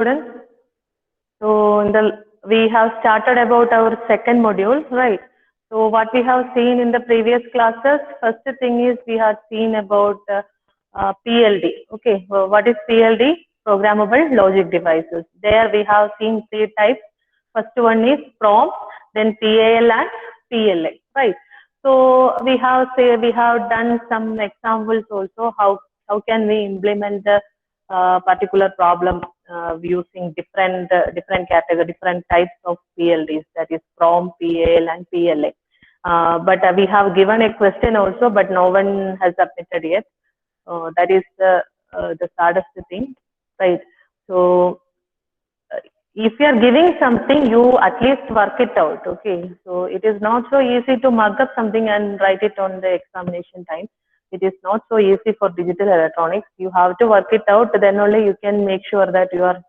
Students, so we have started about our second module, right? So what we have seen in the previous classes, first thing is we have seen about PLD. Okay, well, what is PLD? Programmable logic devices. There we have seen three types. First one is PROM, then PAL and PLA, right? So we have done some examples also. How can we implement the particular problem using different category, different types of PLDs, that is PROM, PAL, and PLA. But we have given a question also, but no one has submitted yet. That is the saddest thing, right? So if you are giving something, you at least work it out. Okay, so it is not so easy to mug up something and write it on the examination time. It is not so easy for digital electronics. You have to work it out, then only you can make sure that you are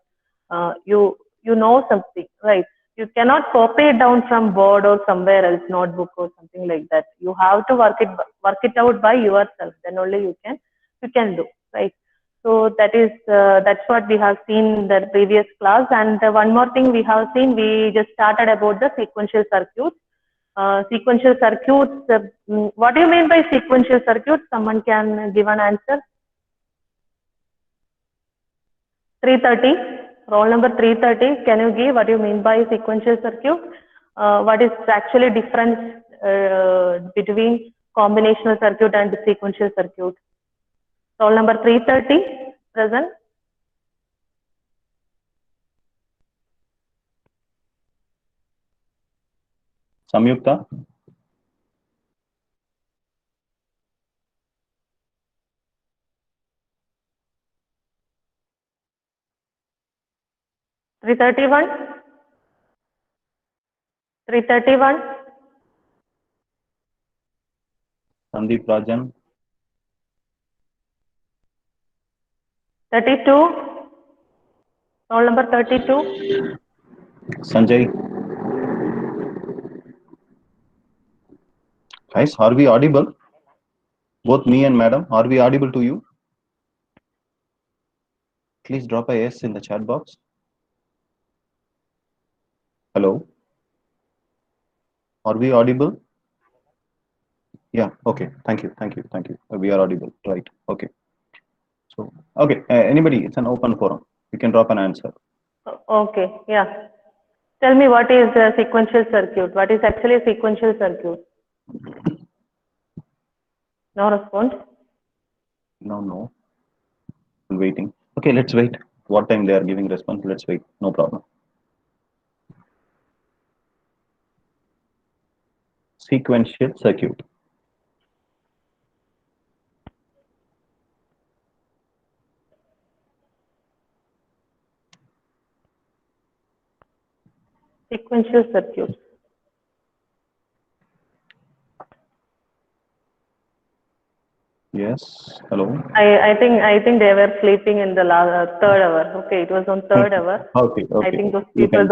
you know something, right? You cannot copy it down from board or somewhere else, notebook or something like that. You have to work it out by yourself, then only you can do, right? So that's what we have seen in the previous class. And one more thing we have seen, we just started about the sequential circuits. Sequential circuits, what do you mean by sequential circuits? Someone can give an answer. 330, roll number 330, can you give what you mean by sequential circuit? What is actually difference between combinational circuit and sequential circuit? Roll number 330, present. Samyukta. Three 331. Sandeep Rajan. 32. Roll number 32. Sanjay. Guys, are we audible? Both me and madam, are we audible to you? Please drop a yes in the chat box. Hello? Are we audible? Yeah, okay. Thank you. We are audible, right? Okay. So, okay. Anybody, it's an open forum. You can drop an answer. Okay, yeah. Tell me what is a sequential circuit? What is actually a sequential circuit? No response? No. Waiting. Okay, let's wait. What time they are giving response? Let's wait. No problem. Sequential circuit. Sequential circuit. Yes. Hello. I think they were sleeping in the third hour. Okay, it was on third hour. Okay. I think those You people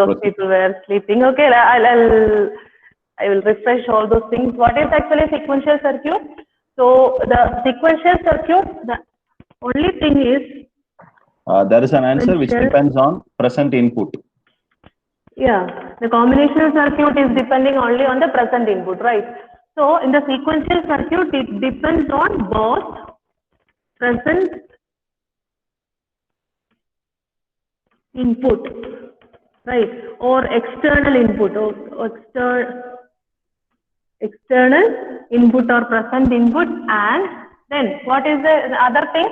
were sleeping. Okay, I will refresh all those things. What is actually sequential circuit? So the sequential circuit, the only thing is there is an answer which depends on present input. Yeah, the combinational circuit is depending only on the present input, right? So in the sequential circuit, it depends on both present input, right, or external input, or external input or present input. And then what is the other thing?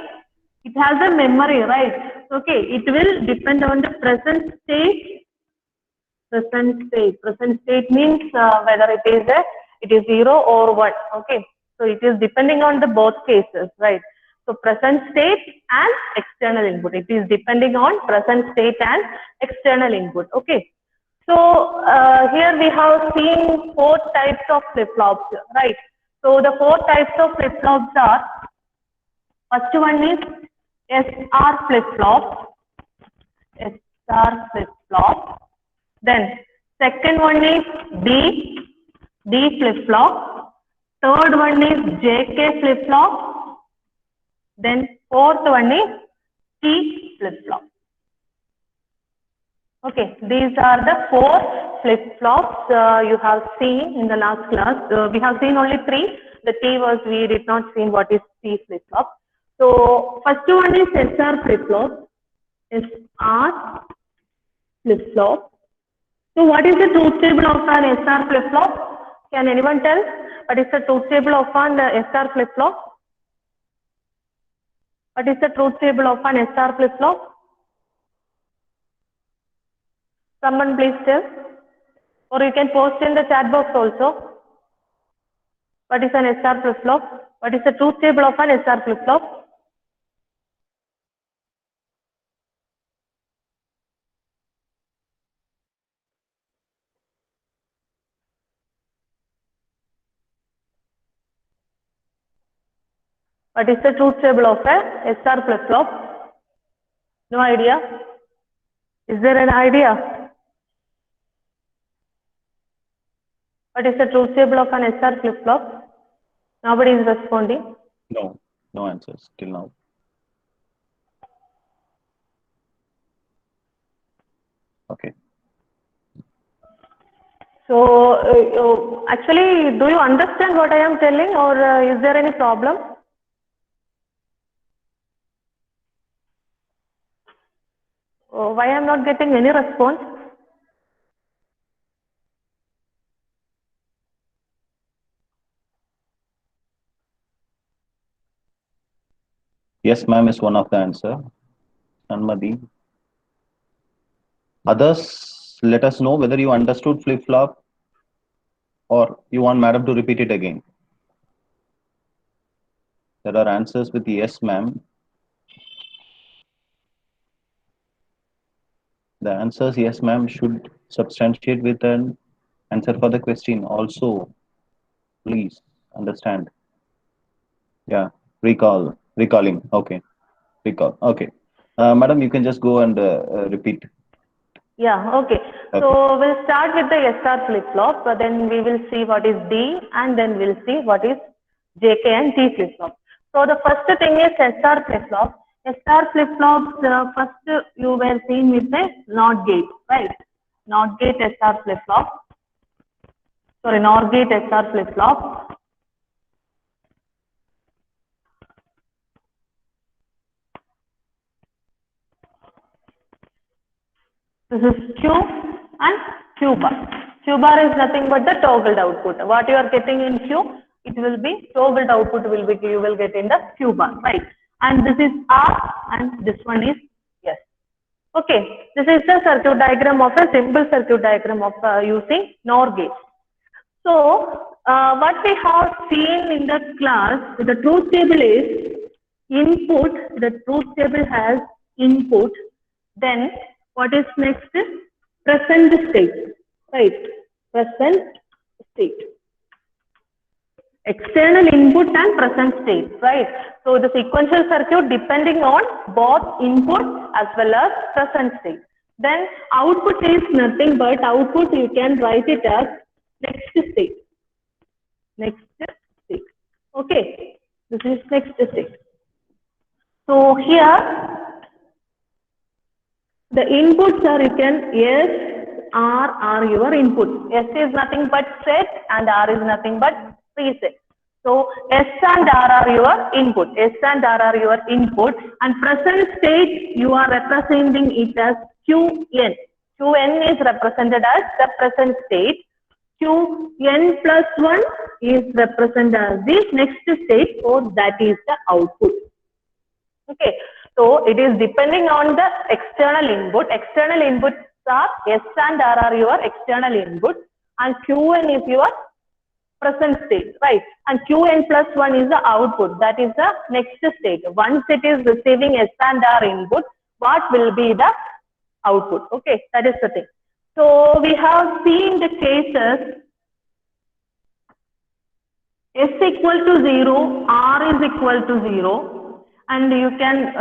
It has a memory, right? Okay, it will depend on the present state. Present state means whether it is 0 or 1. Okay, so it is depending on the both cases, right? So present state and external input, it is depending on present state and external input. Okay, so here we have seen 4 types of flip-flops, right? So the 4 types of flip-flops are, first one is SR flip-flop. Then second one is D flip-flop. Third one is JK flip-flop. Then fourth one is T flip-flop. Okay, these are the 4 flip-flops you have seen in the last class. We have seen only 3. The T was we did not see what is T flip-flop. So first one is SR flip-flop. SR flip-flop. So what is the truth table of an SR flip-flop? Can anyone tell what is the truth table of an SR flip-flop? What is the truth table of an SR flip-flop? Someone please tell. Or you can post in the chat box also. What is an SR flip-flop? What is the truth table of an SR flip-flop? What is the truth table of a SR flip-flop? No idea? Is there an idea? What is the truth table of an SR flip-flop? Nobody is responding. No, no answers till now. Okay. So, actually, do you understand what I am telling, or is there any problem? Why I am not getting any response? Yes, ma'am is one of the answer. Anmadi. Others, let us know whether you understood flip-flop or you want madam to repeat it again. There are answers with yes, ma'am. The answers yes, ma'am should substantiate with an answer for the question. Also, please understand. Yeah, recalling. Okay, recall. Okay. Madam, you can just go and repeat. Yeah, okay. So we'll start with the SR flip-flop, but then we will see what is D, and then we'll see what is JK and T flip-flop. So the first thing is SR flip-flop. SR flip-flops, first you were seen with the NOT gate, right? NOT gate SR flip-flop. Sorry, NOR gate SR flip-flop. This is Q and Q bar. Q bar is nothing but the toggled output. What you are getting in Q, it will be toggled output will be you will get in the Q bar, right? And this is R and this one is S. Okay, this is the circuit diagram of a simple circuit diagram of using NOR gate. So what we have seen in the class, the truth table is input. The truth table has input. Then what is next? Present state, right? Present state. External input and present state, right? So the sequential circuit depending on both input as well as present state. Then output is nothing but output you can write it as next state. Next state. Okay, this is next state. So here the inputs are written S, R are your inputs. S is nothing but set and R is nothing but preset. So S and R are your input. S and R are your input, and present state you are representing it as Qn. Qn is represented as the present state. Qn plus 1 is represented as the next state, so that is the output. Okay, so it is depending on the external input. External inputs are S and R are your external inputs, and Qn is your present state, right? And Qn plus 1 is the output, that is the next state. Once it is receiving S and R input, what will be the output? Okay, that is the thing. So we have seen the cases S equal to 0, R is equal to 0, and you can,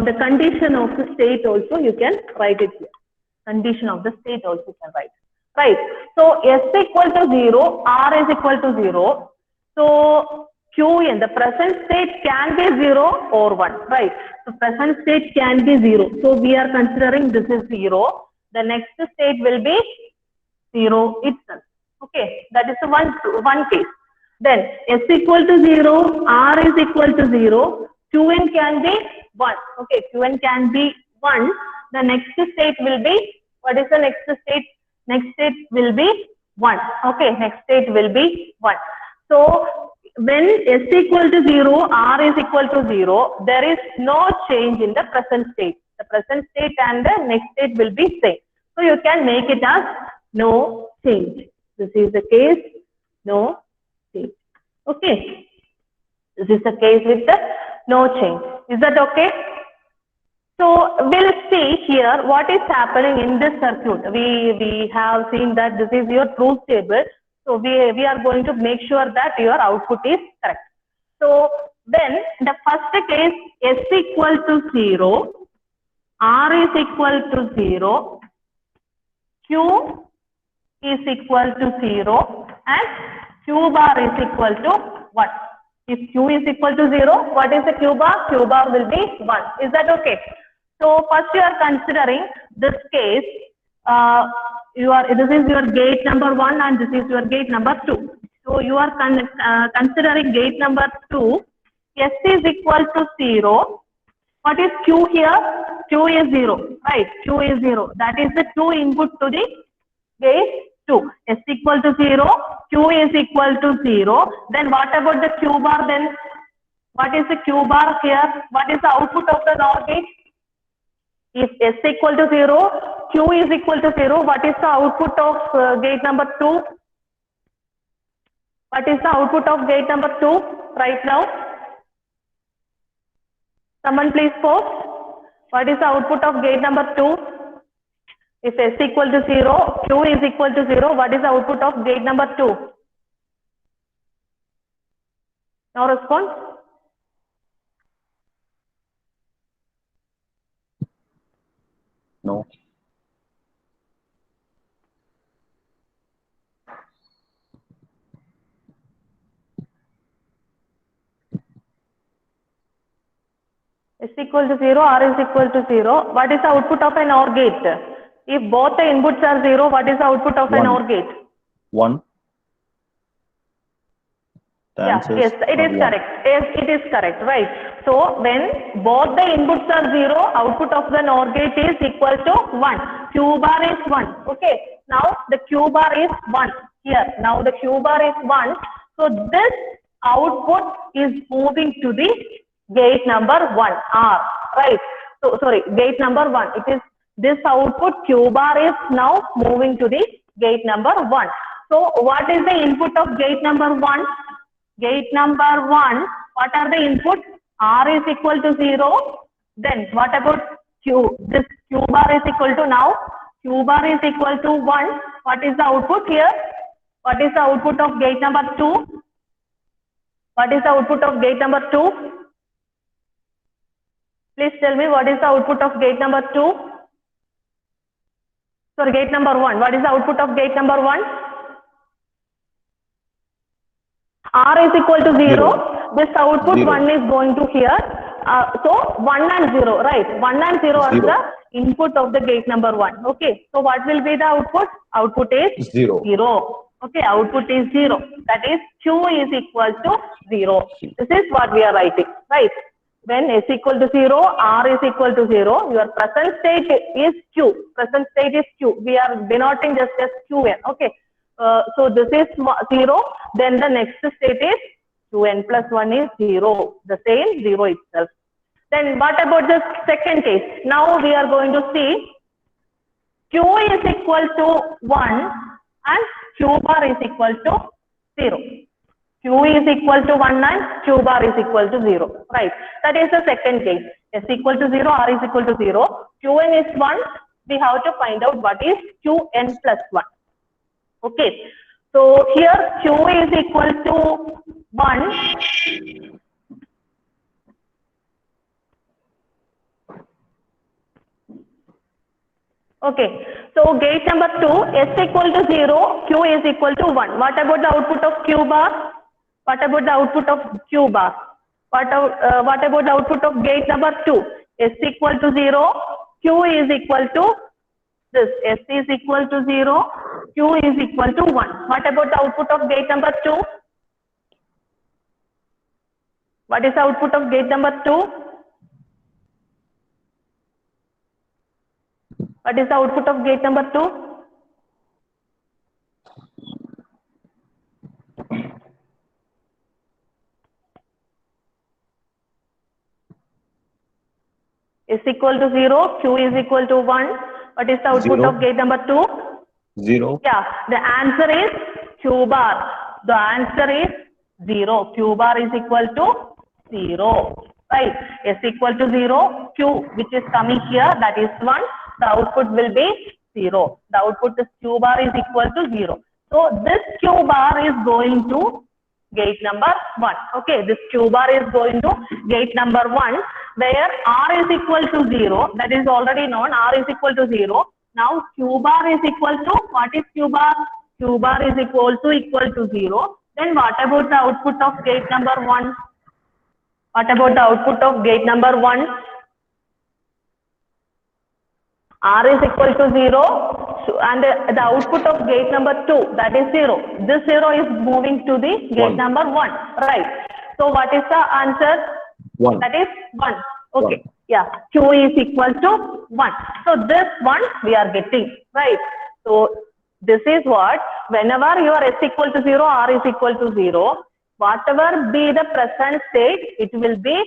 the condition of the state also you can write it here. Condition of the state also you can write. Right. So S equal to 0, R is equal to 0. So Qn, the present state can be 0 or 1. Right. So present state can be 0. So we are considering this is 0. the next state will be 0 itself. Okay, that is the one case. Then s equal to 0, r is equal to 0, qn can be 1. Okay, qn can be 1. The next state will be, what is the next state? Next state will be 1. Okay, next state will be 1. So when s equal to 0, r is equal to 0, there is no change in the present state. The present state and the next state will be same. So you can make it as no change. This is the case, no change. Okay. This is the case with the no change. Is that okay? So we'll see here what is happening in this circuit. We have seen that this is your truth table. So we are going to make sure that your output is correct. So then the first case, s equal to 0, r is equal to 0, q is equal to 0 and q bar is equal to 1. If q is equal to 0, what is the q bar? Q bar will be 1. Is that okay? So first you are considering this case, this is your gate number 1 and this is your gate number 2. So you are considering gate number 2, s is equal to 0. What is q here? Q is 0, right? Q is 0. That is the true input to the gate 2. S equal to 0, q is equal to 0. Then what about the q bar then? What is the q bar here? What is the output of the NOR gate? If s equal to 0, q is equal to 0, what is the output of gate number 2? What is the output of gate number 2 right now? Someone please post. What is the output of gate number 2? If s equal to 0, q is equal to 0, what is the output of gate number 2? No response? No. S equal to 0, R is equal to 0. What is the output of an OR gate? If both the inputs are 0, what is the output of an OR gate? 1. Yes, it is correct. Yes, it is correct, right? So when both the inputs are 0, output of the NOR gate is equal to 1. Q bar is 1. Okay. Now the Q bar is 1 here. Now the Q bar is 1. So this output is moving to the gate number 1, R, right? So sorry, gate number 1. It is this output Q bar is now moving to the gate number 1. So what is the input of gate number 1? Gate number 1, what are the inputs? R is equal to 0. Then what about Q? This Q bar is equal to now. Q bar is equal to 1. What is the output here? What is the output of gate number 2? What is the output of gate number 2? Please tell me what is the output of gate number 2? Sorry, gate number 1. What is the output of gate number 1? R is equal to 0. This output 1 is going to here. So 1 and 0, right? 1 and 0 are the input of the gate number 1. Okay. So what will be the output? Output is 0. Okay. Output is 0. That is Q is equal to 0. This is what we are writing, right? When S equal to 0, R is equal to 0, your present state is Q. Present state is Q. We are denoting just as Qn. Okay. So this is 0. Then the next state is Qn plus 1 is 0. The same 0 itself. Then what about the second case? Now we are going to see Q is equal to 1 and Q bar is equal to 0. Q is equal to 1 and Q bar is equal to 0. Right. That is the second case. S equal to 0, R is equal to 0. Qn is 1. We have to find out what is Qn plus 1. Okay. So here Q is equal to 1. Okay. So gate number 2, S equal to 0, Q is equal to 1. What about the output of Q bar? What about the output of Q bar? What about the output of gate number 2? S equal to 0, Q is equal to This S is equal to 0, Q is equal to 1. What about the output of gate number 2? What is the output of gate number 2? What is the output of gate number 2? is equal to 0, Q is equal to 1. What is the output 0. of gate number 2? 0. Yeah, the answer is Q bar. The answer is 0. Q bar is equal to 0. Right? S equal to 0. Q, which is coming here, that is 1. The output will be 0. The output is Q bar is equal to 0. So this Q bar is going to gate number 1. Okay, this Q bar is going to gate number 1, where R is equal to 0. That is already known. R is equal to 0. Now Q bar is equal to, what is Q bar? Q bar is equal to 0. Then what about the output of gate number 1? What about the output of gate number 1? R is equal to 0, and the output of gate number 2, that is 0. This 0 is moving to the gate 1. number 1, right? So what is the answer? 1. That is 1. Okay. 1. Yeah. Q is equal to 1. So this one we are getting, right? So this is what, whenever your S equal to 0, R is equal to 0, whatever be the present state, it will be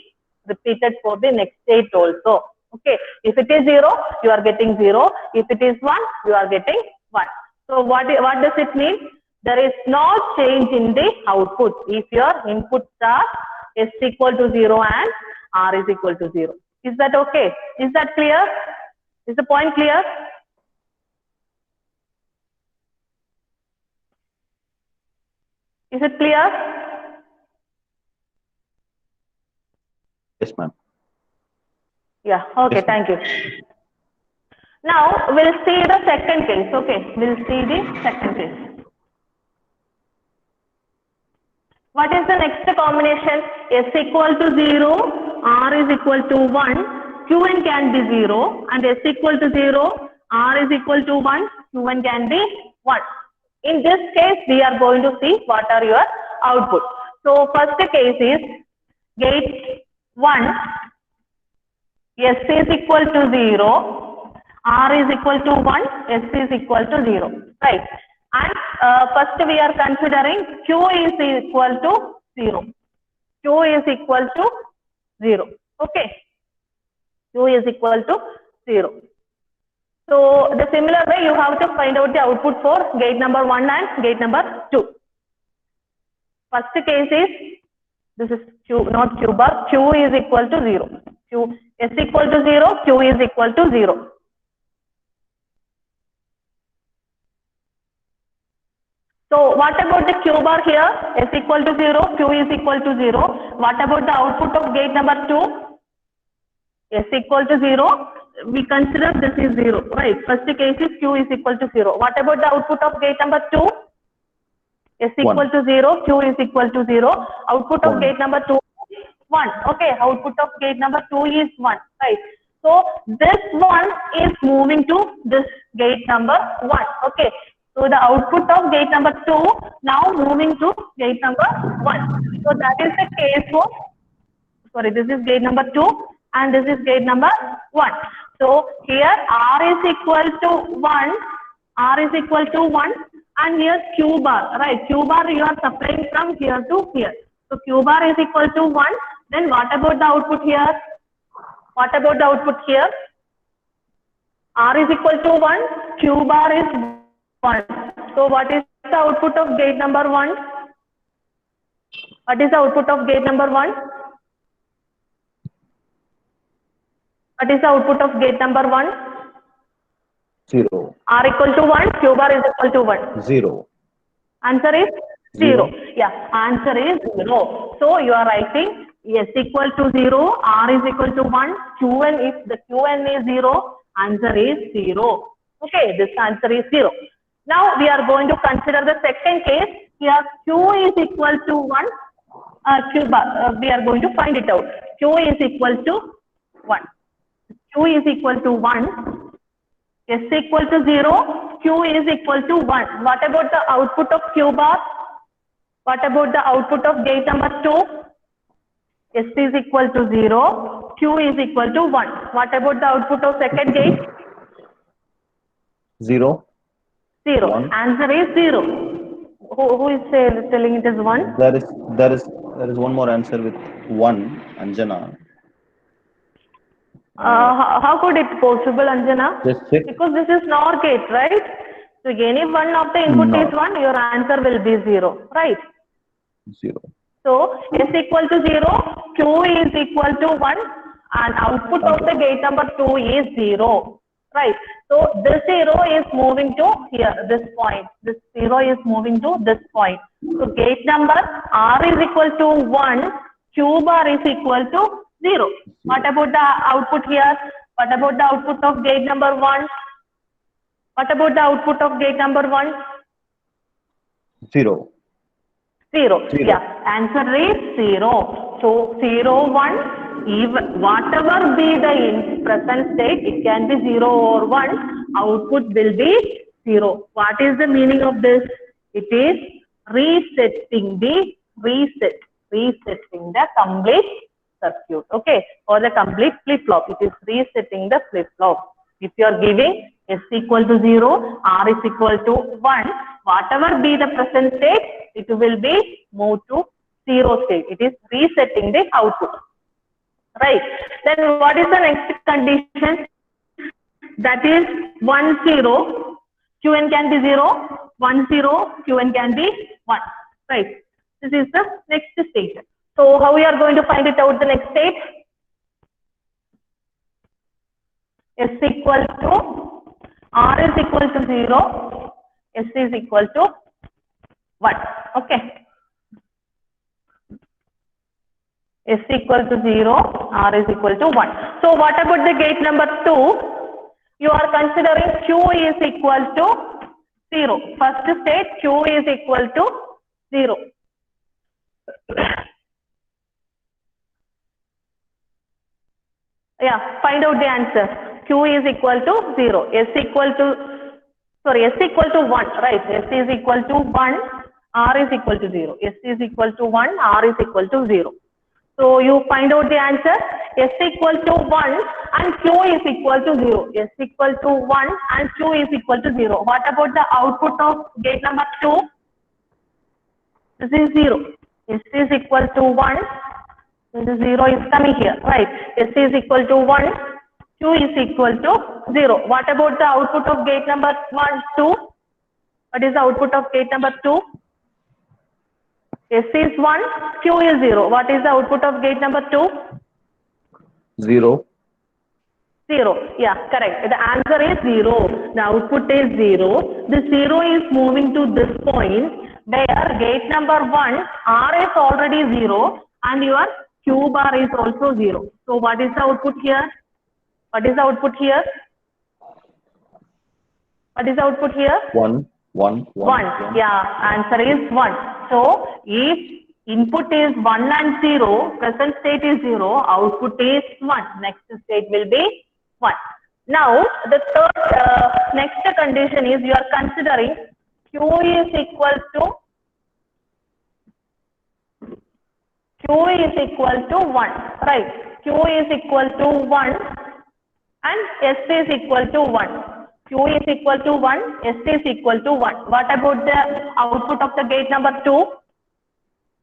repeated for the next state also. Okay, if it is 0, you are getting 0. If it is 1, you are getting 1. So what does it mean? There is no change in the output if your inputs are S equal to 0 and R is equal to 0. Is that okay? Is that clear? Is the point clear? Is it clear? Yes, ma'am. Yeah, okay, Yes, thank you. Now we'll see the second case. Okay, we'll see the second case. What is the next combination? S equal to 0, R is equal to 1, Qn can be 0, and S equal to 0, R is equal to 1, Qn can be 1. In this case, we are going to see what are your outputs. So first case is gate 1, S is equal to 0, R is equal to 1, S is equal to 0, right? And first we are considering Q is equal to 0. Q is equal to 0. Okay. Q is equal to 0. So the similar way you have to find out the output for gate number 1 and gate number 2. First case is, this is Q, not Q bar, Q is equal to 0. Q, S equal to 0, Q is equal to 0. So what about the Q bar here? S equal to 0, Q is equal to 0. What about the output of gate number 2? S equal to 0. We consider this is 0, right? First case is Q is equal to 0. What about the output of gate number 2? S equal 1. to 0, Q is equal to 0. Output of 1. gate number 2 is 1. Okay, output of gate number 2 is 1, right? So this one is moving to this gate number 1. Okay. So the output of gate number 2 now moving to gate number 1. So that is the case for, sorry, this is gate number 2 and this is gate number 1. So here R is equal to 1, R is equal to 1, and here Q bar, right? Q bar you are supplying from here to here. So Q bar is equal to 1. Then what about the output here? What about the output here? R is equal to 1, Q bar is 1. So what is the output of gate number 1? What is the output of gate number 1? What is the output of gate number 1? 0. R equal to 1, Q bar is equal to 1. 0. Answer is 0. Yeah, answer is 0. So you are writing S equal to 0, R is equal to 1, Qn, if the Qn is 0, answer is 0. Okay, this answer is 0. Now we are going to consider the second case. Here Q is equal to 1, Q bar, we are going to find it out. Q is equal to 1. Q is equal to 1. S equal to 0, Q is equal to 1. What about the output of Q bar? What about the output of gate number 2? S is equal to 0, Q is equal to 1. What about the output of second gate? 0. 0. 1. Answer is 0. Who is telling it is 1? There is one more answer with 1, Anjana. How could it possible, Anjana? Just check. Because this is NOR gate, right? So any one of the input No. is 1, your answer will be 0, right? 0. So S equal to 0, Q is equal to 1, and output of the gate number 2 is 0, right? So this 0 is moving to here, this point. This 0 is moving to this point. So gate number R is equal to 1, Q bar is equal to 0. What about the output here? What about the output of gate number 1? What about the output of gate number 1? 0. 0. Yeah, answer is 0. So 0, 1, even whatever be the present state, it can be 0 or 1, output will be 0. What is the meaning of this? It is resetting the complete circuit, okay, or the complete flip-flop. It is resetting the flip-flop. If you are giving S equal to 0, R is equal to 1, whatever be the present state, it will be moved to 0 state. It is resetting the output, right? Then what is the next condition? That is 1, 0, Qn can be 0, 1, 0, Qn can be 1, right? This is the next state. So how we are going to find it out the next state? S equal to R is equal to 0, S is equal to 1. Okay. S equal to 0, R is equal to 1. So what about the gate number 2? You are considering Q is equal to 0. First state, Q is equal to 0. Yeah, find out the answer. Q is equal to 0. S equal to 1, right? S is equal to 1, R is equal to 0. S is equal to 1, R is equal to 0. So you find out the answer. S equal to 1 and Q is equal to 0. S equal to 1 and Q is equal to 0. What about the output of gate number 2? This is 0. S is equal to 1. The 0 is coming here, right? S is equal to 1, Q is equal to 0. What about the output of gate number 1, 2? What is the output of gate number 2? S is 1, Q is 0. What is the output of gate number 2? 0. 0. Yeah, correct. The answer is 0. The output is 0. The 0 is moving to this point where gate number 1, R is already 0 and your Q bar is also 0. So what is the output here? What is the output here? What is the output here? 1. 1. Yeah, answer is 1. So if input is 1 and 0, present state is 0, output is 1. Next state will be 1. Now the third next condition is you are considering Q is equal to 1, right? Q is equal to 1 and S is equal to 1. Q is equal to 1, S is equal to 1. What about the output of the gate number 2?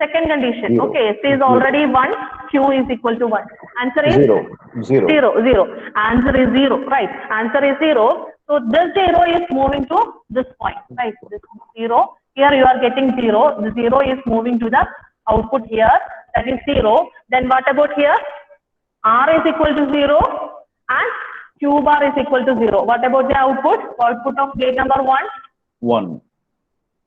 Second condition. 0. Okay, S is already 1, Q is equal to 1. Answer is 0. 0. Answer is 0, right? Answer is 0. So this 0 is moving to this point, right? This 0. Here you are getting 0. The 0 is moving to the output here. That is 0. Then what about here? R is equal to 0 and Q bar is equal to 0. What about the output? Output of gate number 1? 1.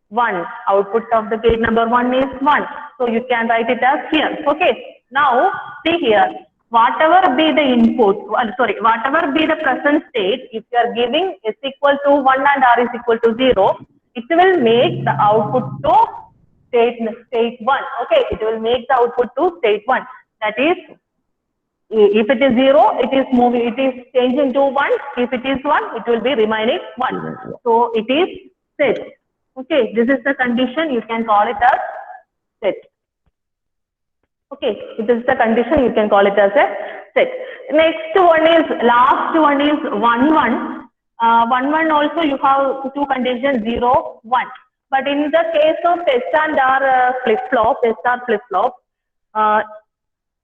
1. Output of the gate number 1 is 1. So you can write it as here. Okay. Now see here. Whatever be the input, whatever be the present state, if you are giving S equal to 1 and R is equal to 0, it will make the output to state 1. Okay. It will make the output to state 1. That is If it is 0, it is moving, it is changing to 1. If it is 1, it will be remaining 1. So it is set. Okay, this is the condition, you can call it as set. Okay, it is the condition, you can call it as a set. Next one is, last one is 1, 1. 1, 1 also you have two conditions, 0, 1. But in the case of S and R flip-flop, SR flip-flop,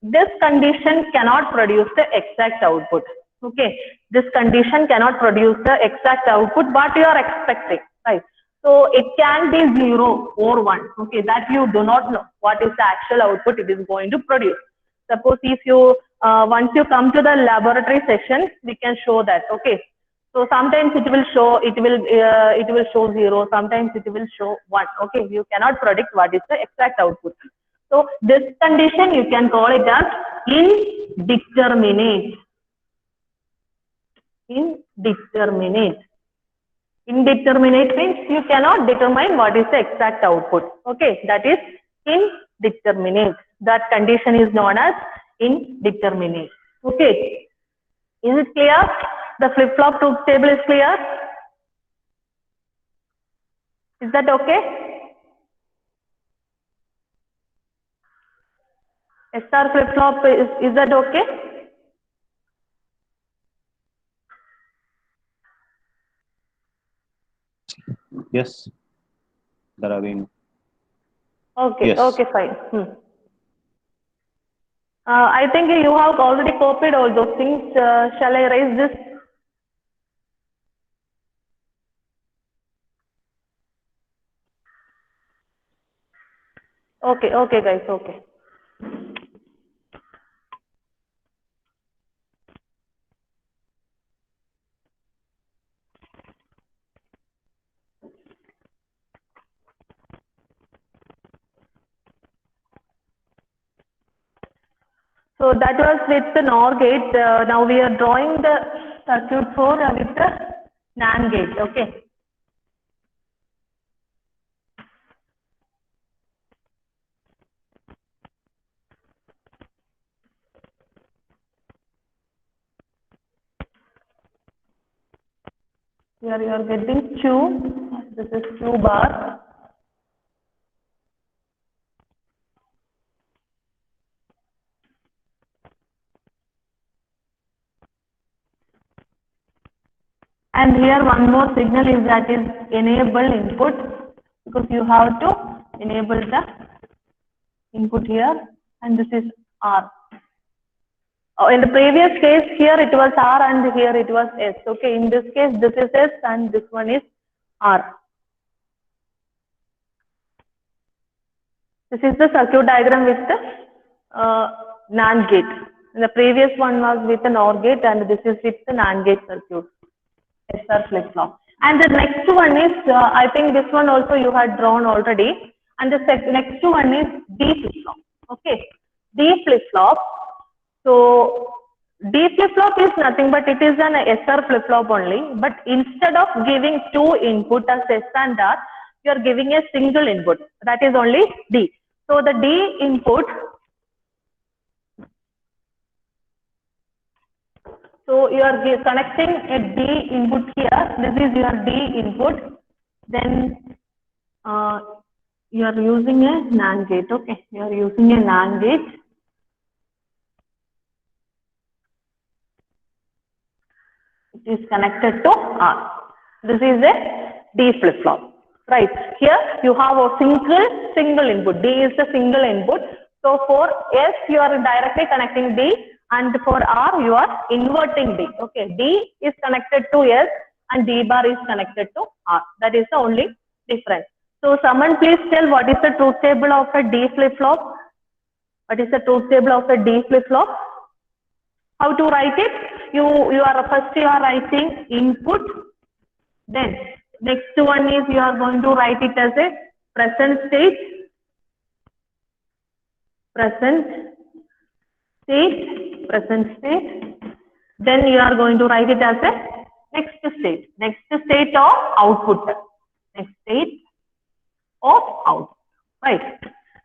this condition cannot produce the exact output. Okay, this condition cannot produce the exact output, but you are expecting, right? So it can be 0 or 1. Okay, that you do not know what is the actual output it is going to produce. Suppose if you once you come to the laboratory session, we can show that. Okay, so sometimes it will show it will show 0. Sometimes it will show 1. Okay, you cannot predict what is the exact output. So this condition you can call it as indeterminate. Indeterminate. Indeterminate means you cannot determine what is the exact output. Okay, that is indeterminate. That condition is known as indeterminate. Okay, is it clear? The flip-flop truth table is clear? Is that okay? SR flip-flop, is that okay? Yes, Dharavin. Okay, Yes. okay, fine. I think you have already copied all those things. Shall I raise this? Okay, okay, guys, okay. So that was with the NOR gate. Now we are drawing the circuit for with the NAND gate. Okay. Here you are getting Q. This is Q bar. And here one more signal is that is enable input, because you have to enable the input here, and this is R. In the previous case, here it was R and here it was S. Okay, in this case, this is S and this one is R. This is the circuit diagram with the NAND gate. The previous one was with the NOR gate, and this is with the NAND gate circuit, SR flip-flop. And the next one is, I think this one also you had drawn already. And the next one is D flip-flop. Okay, D flip-flop. So D flip-flop is nothing but it is an SR flip-flop only. But instead of giving two input as S and R, you are giving a single input. That is only D. So the D input. So you are connecting a D input here. This is your D input. Then you are using a NAND gate. Okay, you are using a NAND gate. It is connected to R. This is a D flip-flop. Right. Here you have a single input. D is the single input. So for S you are directly connecting D, and for R you are inverting D. Okay. D is connected to S and D bar is connected to R. That is the only difference. So someone please tell what is the truth table of a D flip-flop? What is the truth table of a D flip-flop? How to write it? You are writing input. Then next one is you are going to write it as a present state. Then you are going to write it as a next state of output. Next state of output. Right.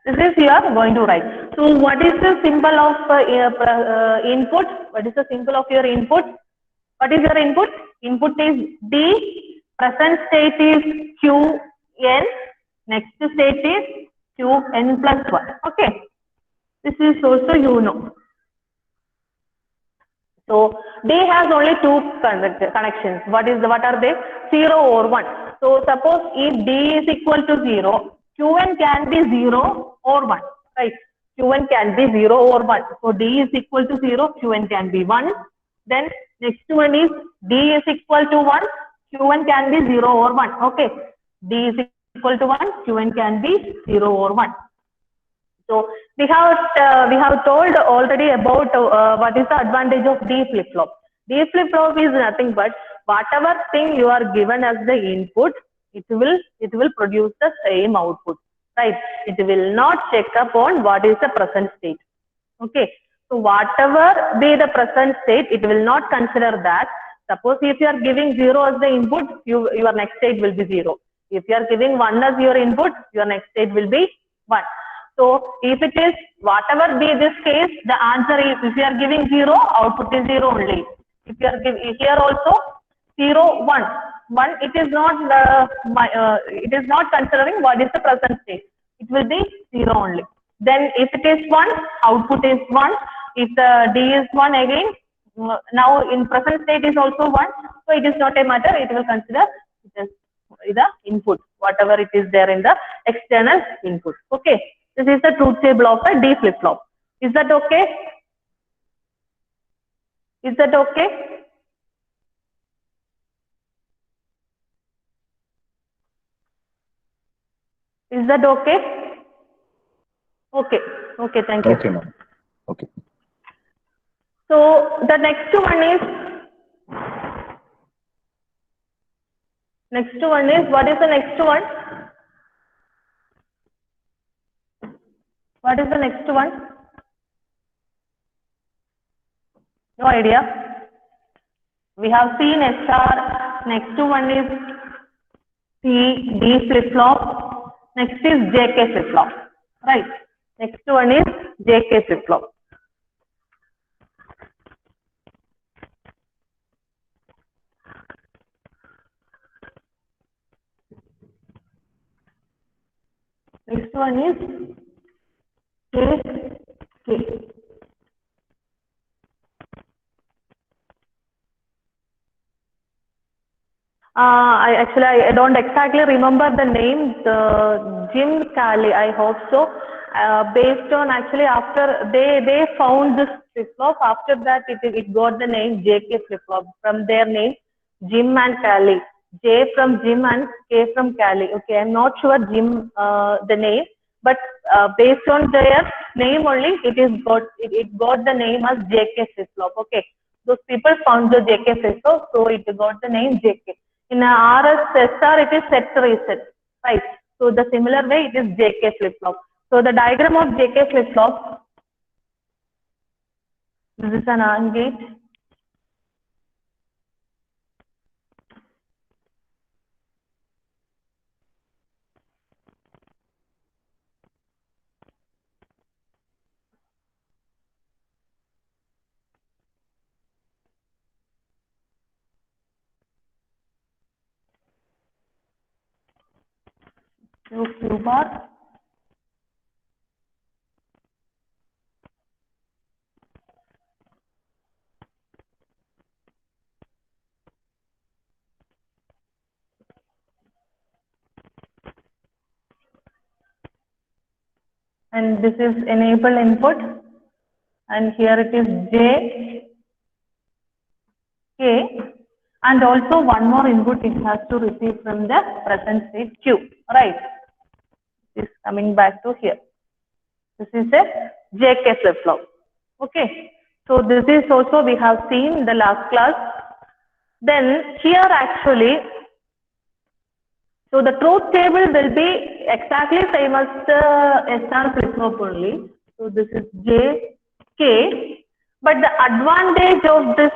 This is you are going to write. So what is the symbol of input? What is the symbol of your input? What is your input? Input is D. Present state is Qn. Next state is Qn plus 1. Okay. This is also you know. So D has only two connections. What are they? 0 or 1. So suppose if D is equal to 0, Qn can be 0 or 1. Right? Qn can be 0 or 1. So D is equal to 0, Qn can be 1. Then next one is D is equal to 1, Qn can be 0 or 1. Okay. D is equal to 1, Qn can be 0 or 1. So we have told already about what is the advantage of D flip flop. D flip flop is nothing but whatever thing you are given as the input, it will produce the same output, right? It will not check upon what is the present state. Okay. So whatever be the present state, it will not consider that. Suppose if you are giving 0 as the input, your next state will be 0. If you are giving 1 as your input, your next state will be 1. So if it is whatever be this case, the answer is if you are giving 0, output is 0 only. If you are giving here also 0, 1, 1, it is not considering what is the present state. It will be 0 only. Then if it is 1, output is 1. If the D is 1 again, now in present state is also 1. So it is not a matter. It will consider it as the input, whatever it is there in the external input. Okay. This is the truth table of a D flip flop. Is that okay? Is that okay? Is that okay? Okay. Okay. Thank you. Okay, ma'am. Okay. So the next one is what is the next one? What is the next one? No idea. We have seen SR. Next one is D flip flop. Next is JK flip flop. Right. Next one is JK flip flop. Next one is KK. I don't exactly remember the name. Jim Cali, I hope so. Based on actually after they found this flip flop, after that it got the name JK flip flop from their name Jim and Cali. J from Jim and K from Cali. Okay, I'm not sure Jim the name, but based on their name only, it got the name as JK flip flop. Okay, those people found the JK flip flop, so it got the name JK. In RSSR, it is set reset, right? So the similar way, it is JK flip flop. So the diagram of JK flip flop. This is an AND gate. Q bar. And this is enable input. And here it is J, K. And also one more input it has to receive from the present state Q. Right. This is coming back to here. This is a JK flip flop. Okay. So this is also we have seen in the last class. Then here actually, so the truth table will be exactly same as the SR flip flop only. So this is JK. But the advantage of this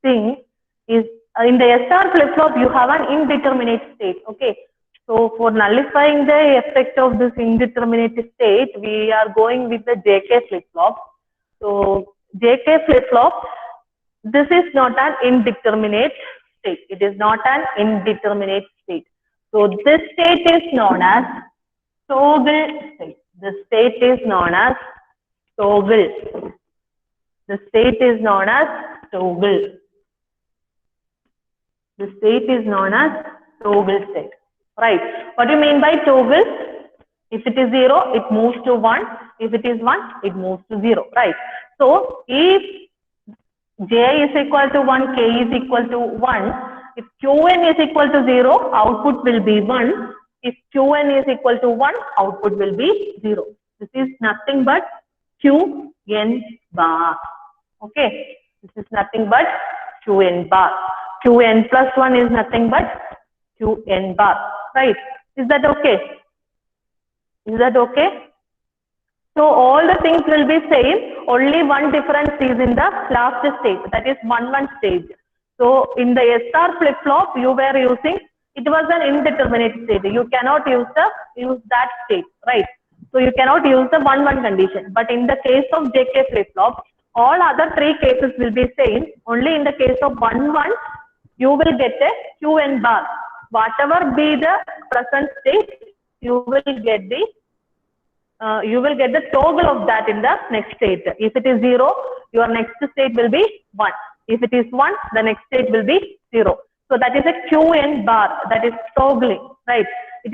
thing is in the SR flip flop you have an indeterminate state. Okay. So for nullifying the effect of this indeterminate state, we are going with the JK flip-flop. So JK flip-flop, this is not an indeterminate state. It is not an indeterminate state. So this state is known as toggle state. The state is known as toggle. The state is known as toggle. The state is known as toggle state. Right. What do you mean by toggle? If it is 0, it moves to 1. If it is 1, it moves to 0. Right. So if J is equal to 1, K is equal to 1, if Qn is equal to 0, output will be 1. If Qn is equal to 1, output will be 0. This is nothing but Qn bar. Okay. This is nothing but Qn bar. Qn plus 1 is nothing but Qn bar. Right. Is that okay? Is that okay? So all the things will be same. Only one difference is in the last stage. That is 1-1 stage. So in the SR flip-flop, you were using, it was an indeterminate state. You cannot use that state, right? So you cannot use the 1-1 condition. But in the case of JK flip-flop, all other three cases will be same. Only in the case of 1-1, you will get a Qn bar. Whatever be the present state, you will get the toggle of that in the next state. If it is 0, your next state will be 1. If it is 1, the next state will be 0. So that is a Qn bar, that is toggling, right? It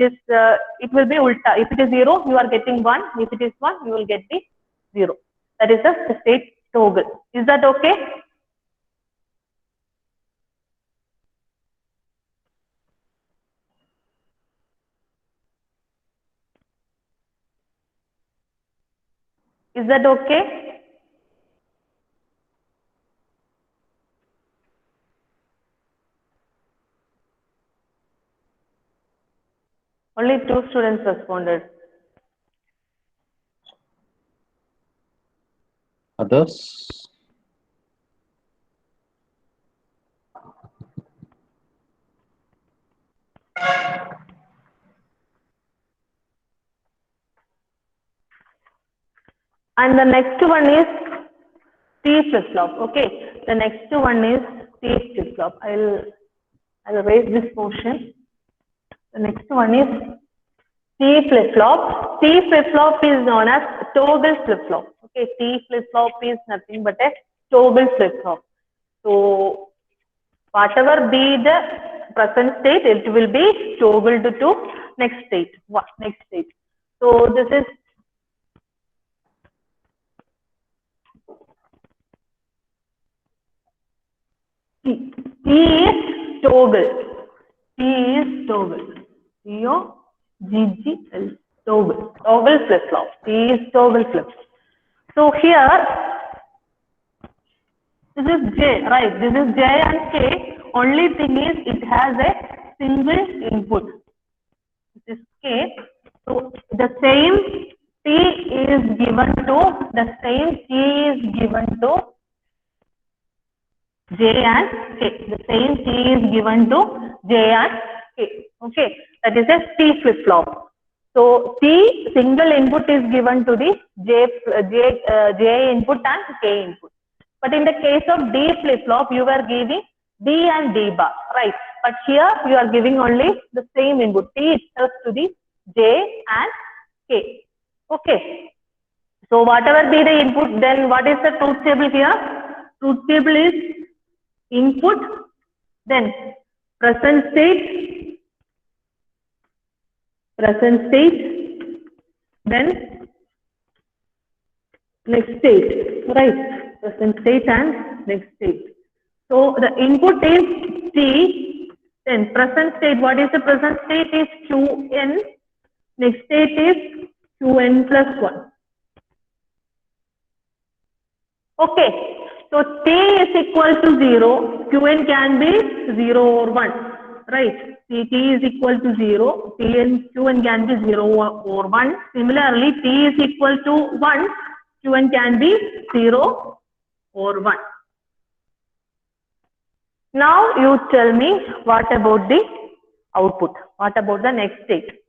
will be ulta. If it is 0, you are getting 1. If it is 1, you will get the 0. That is the state toggle. Is that okay? Is that okay? Only 2 students responded. Others? And the next one is T flip-flop. Okay. The next one is T flip-flop. I'll erase this portion. The next one is T flip-flop. T flip-flop is known as toggle flip-flop. Okay. T flip-flop is nothing but a toggle flip-flop. So whatever be the present state, it will be toggled to next state. Next state. So this is T. T is toggle. T is toggle. T-O-G-G-L. Toggle. Toggle flip-flop. T is toggle flip. So here, this is J, right? This is J and K. Only thing is it has a single input. This is K. So the same T is given to, J and K. The same T is given to J and K. Okay, that is a T flip-flop. So T single input is given to the J input and K input. But in the case of D flip-flop, you are giving D and D bar, right? But here you are giving only the same input T itself to the J and K. Okay. So whatever be the input, then what is the truth table here? Truth table is input, then present state, then next state, right? Present state and next state. So the input is T, then present state, what is the present state is Qn, next state is Qn plus 1. Okay. So T is equal to 0, Qn can be 0 or 1, right? T is equal to 0, Qn can be 0 or 1. Similarly, T is equal to 1, Qn can be 0 or 1. Now you tell me what about the output. What about the next state?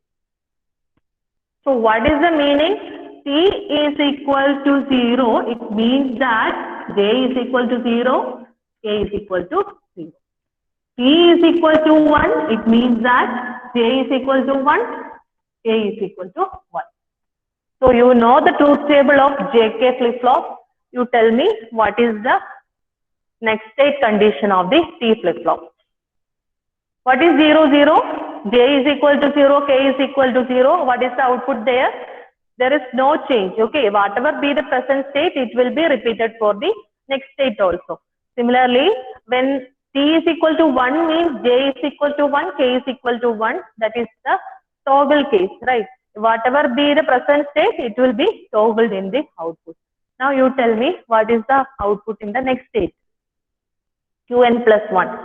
So what is the meaning? T is equal to 0. It means that J is equal to 0, K is equal to 0. T is equal to 1. It means that J is equal to 1, K is equal to 1. So you know the truth table of JK flip-flop. You tell me what is the next state condition of the T flip-flop. What is 0, 0? J is equal to 0, K is equal to 0. What is the output there? There is no change. Okay, whatever be the present state, it will be repeated for the next state also. Similarly, when T is equal to 1 means J is equal to 1, K is equal to 1. That is the toggle case, right? Whatever be the present state, it will be toggled in the output. Now you tell me what is the output in the next state? Qn plus 1.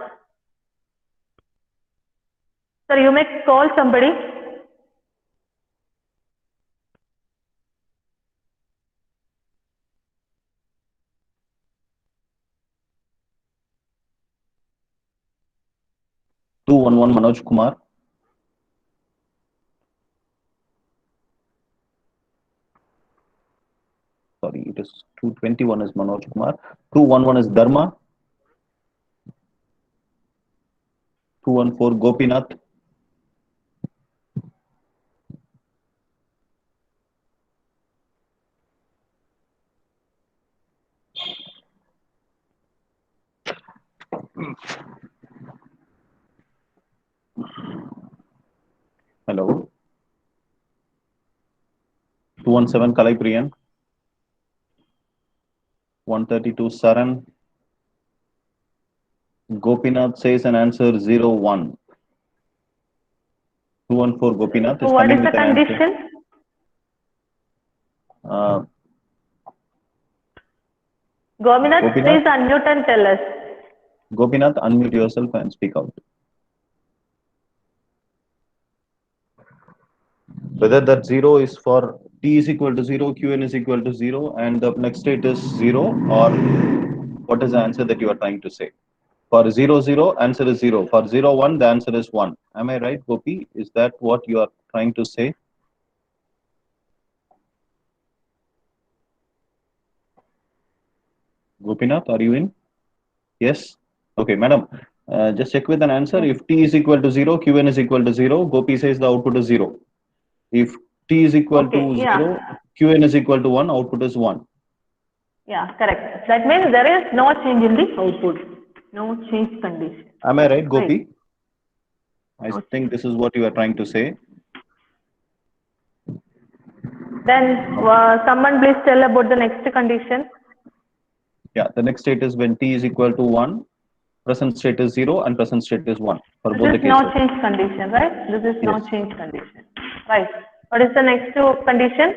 Sir, you may call somebody. Two one one Manoj Kumar. Sorry, it is 221 is Manoj Kumar. 211 is Dharma. 214 Gopinath. Hello. 217 Kalai Priyan. 132 Saran. Gopinath says an answer 01. 214 Gopinath So is what coming is the with an answer. condition? Gopinath, please unmute and tell us. Gopinath, unmute yourself and speak out. Whether that 0 is for T is equal to 0, Qn is equal to 0, and the next state is 0, or what is the answer that you are trying to say? For 0, 0, answer is 0. For 0, 1, the answer is 1. Am I right, Gopi? Is that what you are trying to say? Gopinath, are you in? Yes? Okay, madam. Just check with an answer. If T is equal to 0, Qn is equal to 0, Gopi says the output is 0. If T is equal to 0, Qn is equal to 1, output is 1. Yeah, correct. That means there is no change in the output. No change condition. Am I right, Gopi? Right. I think this is what you are trying to say. Then someone please tell about the next condition. Yeah, the next state is when T is equal to 1, present state is 0, and present state is 1 for both the cases. This is no change condition, right? This is no change condition. Right. What is the next condition?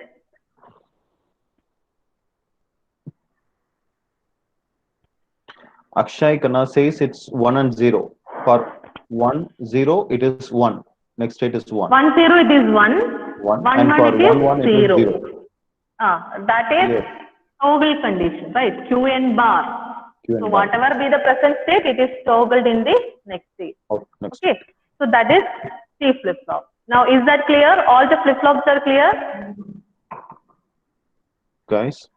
Akshay Khanna says it's 1 and 0. For 1, 0, it is 1. Next state is 1. 1, 0, it is 1. 1. 1, And 1, for it is 1, 1, 0. it is 0. That is toggle condition, right? Qn bar. So whatever be the present state, it is toggled in the next state. Okay. So that is T flip-flop. Now, is that clear? All the flip-flops are clear? Guys?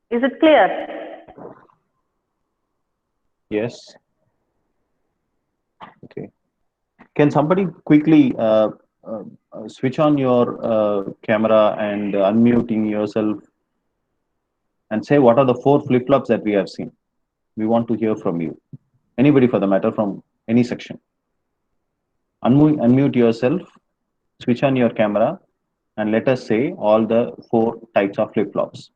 Is it clear? Yes. Okay. Can somebody quickly switch on your camera and unmuting yourself and say what are the 4 flip-flops that we have seen? We want to hear from you. Anybody for the matter from any section. Unmute yourself, switch on your camera, and let us say all the 4 types of flip-flops.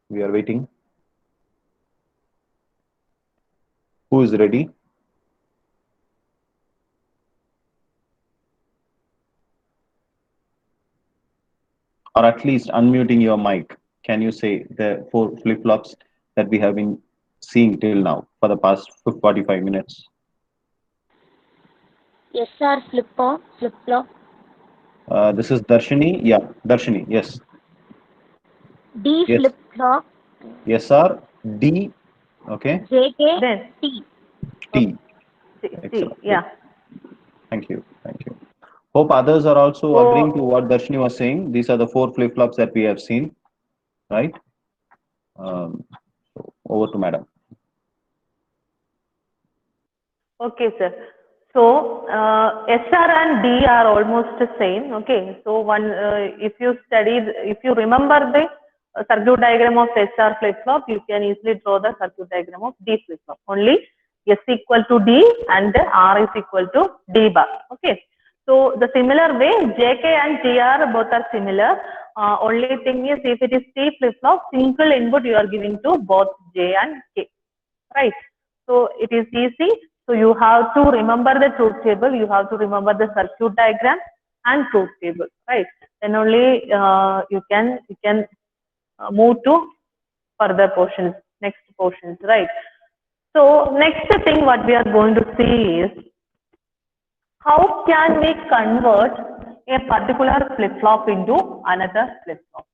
We are waiting. Who is ready? Or at least unmuting your mic. Can you say the 4 flip-flops that we have been seeing till now for the past 45 minutes? Yes, sir. Flip-flop. This is Darshini. Yeah, Darshini. Yes. D Yes. flip flop, SR, D, okay, JK, Then T. T. T. Excellent. Good. Yeah. Thank you. Thank you. Hope others are also agreeing to So what Darshini was saying. These are the four flip-flops that we have seen, right? So over to Madam. okay, sir. So SR and D are almost the same. Okay. So if you study, if you remember the circuit diagram of SR flip flop, you can easily draw the circuit diagram of D flip flop. Only S equal to D and R is equal to D bar. Okay. So the similar way, JK and TR both are similar. Only thing is, if it is T flip flop, single input you are giving to both J and K, right? So it is easy. So you have to remember the truth table. You have to remember the circuit diagram and truth table, right? Then only you can move to further portions, next portions, right? So next thing what we are going to see is how can we convert a particular flip-flop into another flip-flop?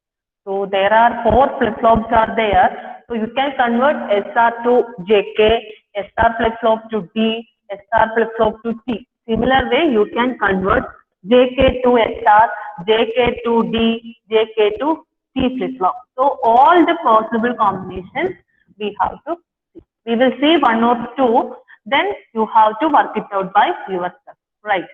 So there are four flip-flops are there. So you can convert SR to JK, SR flip-flop to D, SR flip-flop to T. Similar way, you can convert JK to SR, JK to D, JK to T flip-flop. So all the possible combinations we have to see. We will see one or two, then you have to work it out by yourself, right?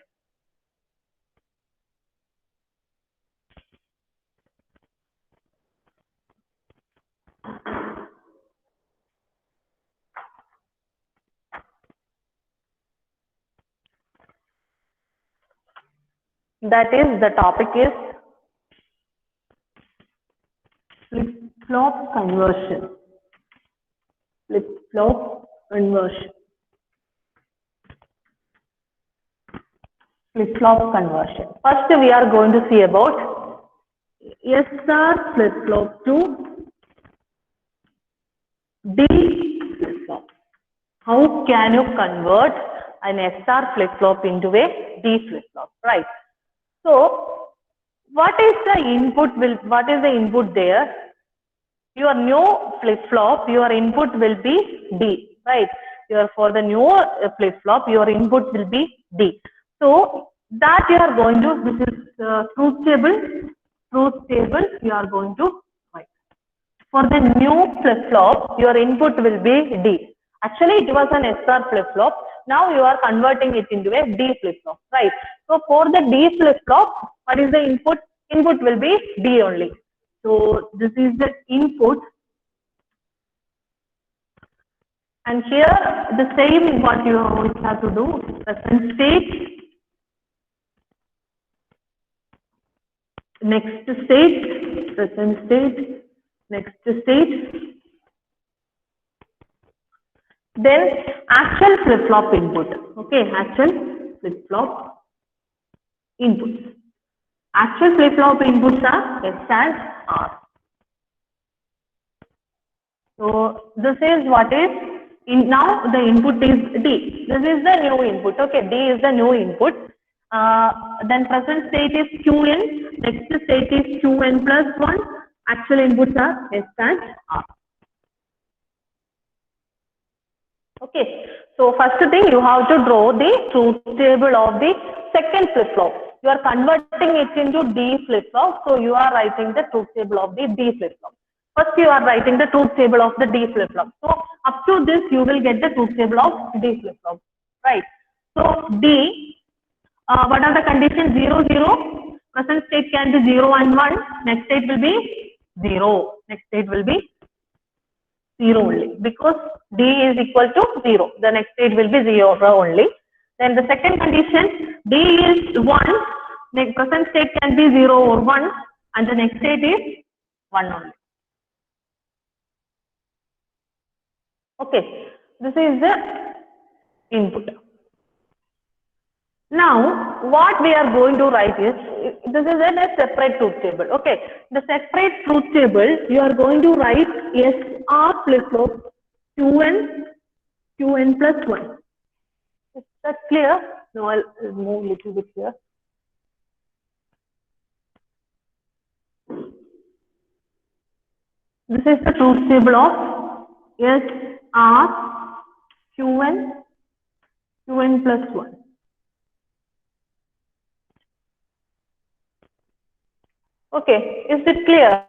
That is, the topic is flip-flop conversion. Flip-flop conversion. Flip-flop conversion. First, we are going to see about SR flip-flop to D flip-flop. How can you convert an SR flip-flop into a D flip-flop, right? So, what is the input? What is the input there? Your new flip-flop, your input will be D, right? For the new flip-flop, your input will be D. So that you are going to, this is truth table you are going to write. For the new flip-flop, your input will be D. Actually, it was an SR flip-flop. Now you are converting it into a D flip-flop, right? So for the D flip-flop, what is the input? Input will be D only. So this is the input, and here the same what you always have to do, present state, next state, present state, next state, then actual flip-flop input. Okay, actual flip-flop inputs. Actual flip-flop inputs are S and R. So this is what is now the input is D. This is the new input. Okay, D is the new input. Then present state is Qn. Next state is Qn plus 1. Actual inputs are S and R. Okay. So first thing you have to draw the truth table of the second flip-flop. You are converting it into D flip-flop. So you are writing the truth table of the D flip-flop. First you are writing the truth table of the D flip-flop. So up to this you will get the truth table of D flip-flop. Right. So D, what are the conditions? 0, 0. Present state can be 0 and 1. Next state will be 0. Next state will be 0 only, because D is equal to 0. The next state will be 0 only. Then the second condition, D is 1. The present state can be 0 or 1, and the next state is 1 only. Okay, this is the input. Now, what we are going to write is, this is a separate truth table. Okay, the separate truth table, you are going to write SR flip-flop Qn plus 1. Is that clear? No, I'll move a little bit here. This is the truth table of SR Qn plus 1. Okay, is it clear?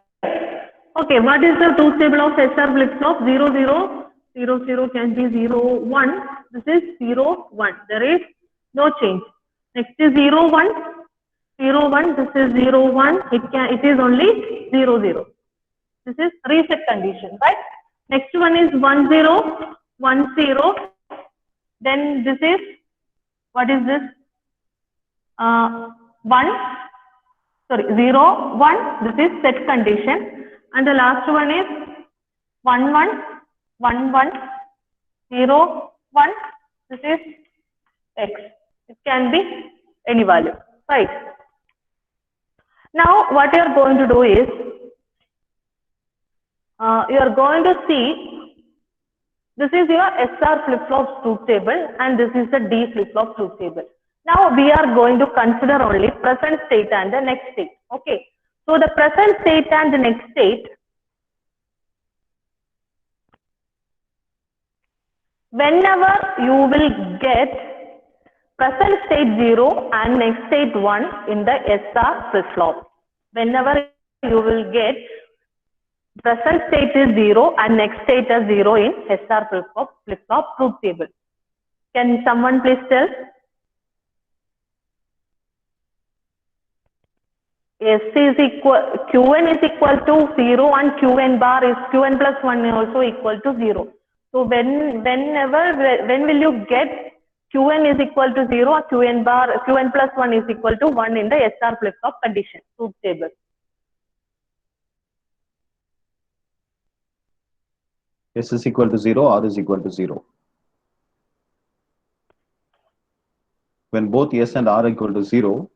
Okay, what is the truth table of SR flip-flop? 0, 0, 0, 0 can be 0, 1. This is 0, 1. There is no change. Next is 0, 1, 0, 1. This is 0, 1. It is only 0, 0. This is reset condition, right? Next one is 1, 0, 1, 0. Then this is, what is this? 1, sorry, 0, 1. This is set condition. And the last one is 1, 1, 1, 1, 0, 1. This is x. It can be any value, right? Now, what you are going to do is, you are going to see, this is your SR flip-flop truth table and this is the D flip-flop truth table. Now, we are going to consider only present state and the next state. Okay. So, the present state and the next state, whenever you will get present state 0 and next state 1 in the SR flip-flop, whenever you will get present state is 0 and next state is 0 in SR flip-flop truth table. Can someone please tell? SC is equal, Qn is equal to 0 and Qn bar is Qn plus 1 is also equal to 0. So when will you get Qn is equal to 0 or Qn plus 1 is equal to 1 in the SR flip-flop condition truth table? S is equal to 0, R is equal to 0. When both S and R are equal to 0,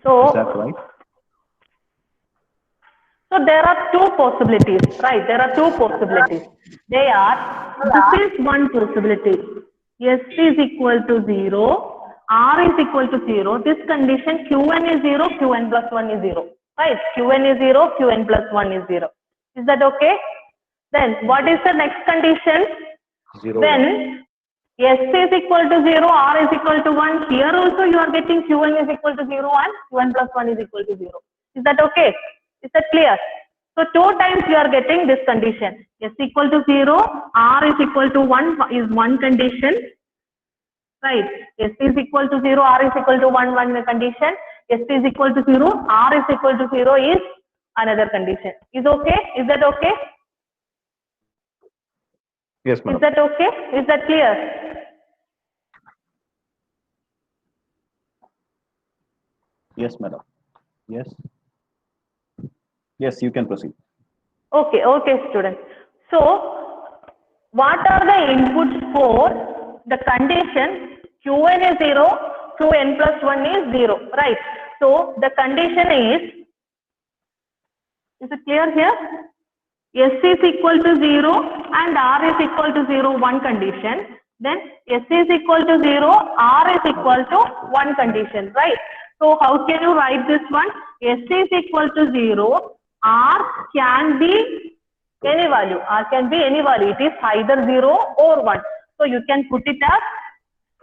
so, is that right? So there are two possibilities, right? There are two possibilities. They are, this is one possibility. S is equal to 0, R is equal to 0. This condition Qn is 0, Qn plus 1 is 0. Right? Qn is 0, Qn plus 1 is 0. Is that okay? Then what is the next condition? 0. When S is equal to 0, R is equal to 1. Here also you are getting Qn is equal to 0 and Qn plus 1 is equal to 0. Is that okay? Is that clear? So two times you are getting this condition. S equal to 0, R is equal to 1 is one condition. Right? S is equal to 0, R is equal to 1 condition. S is equal to 0, R is equal to 0 is another condition. Is okay? Is that okay? Yes, madam. Is that okay? Is that clear? Yes, madam. Yes. Yes, you can proceed. Okay, okay, students. So, what are the inputs for the condition Qn is 0, Qn plus 1 is 0, right? So, the condition is it clear here? S is equal to 0 and R is equal to 0, one condition. Then S is equal to 0, R is equal to one condition, right? So, how can you write this one? S is equal to 0, R can be any value. R can be any value. It is either 0 or 1. So, you can put it as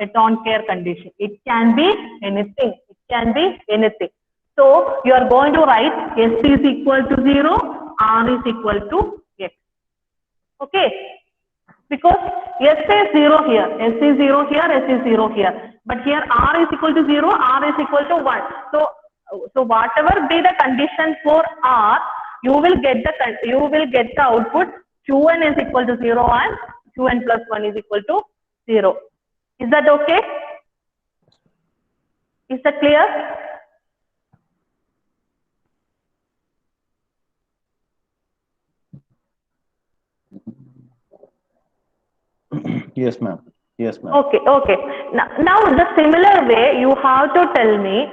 a don't care condition. It can be anything. It can be anything. So, you are going to write S is equal to 0, R is equal to X. Okay. Because S is 0 here, S is 0 here, S is 0 here. But here R is equal to 0, R is equal to 1. So whatever be the condition for R, you will get the output Qn is equal to 0 and Qn plus 1 is equal to 0. Is that okay? Is that clear? Yes, ma'am. Yes, ma'am. Okay, okay. Now the similar way you have to tell me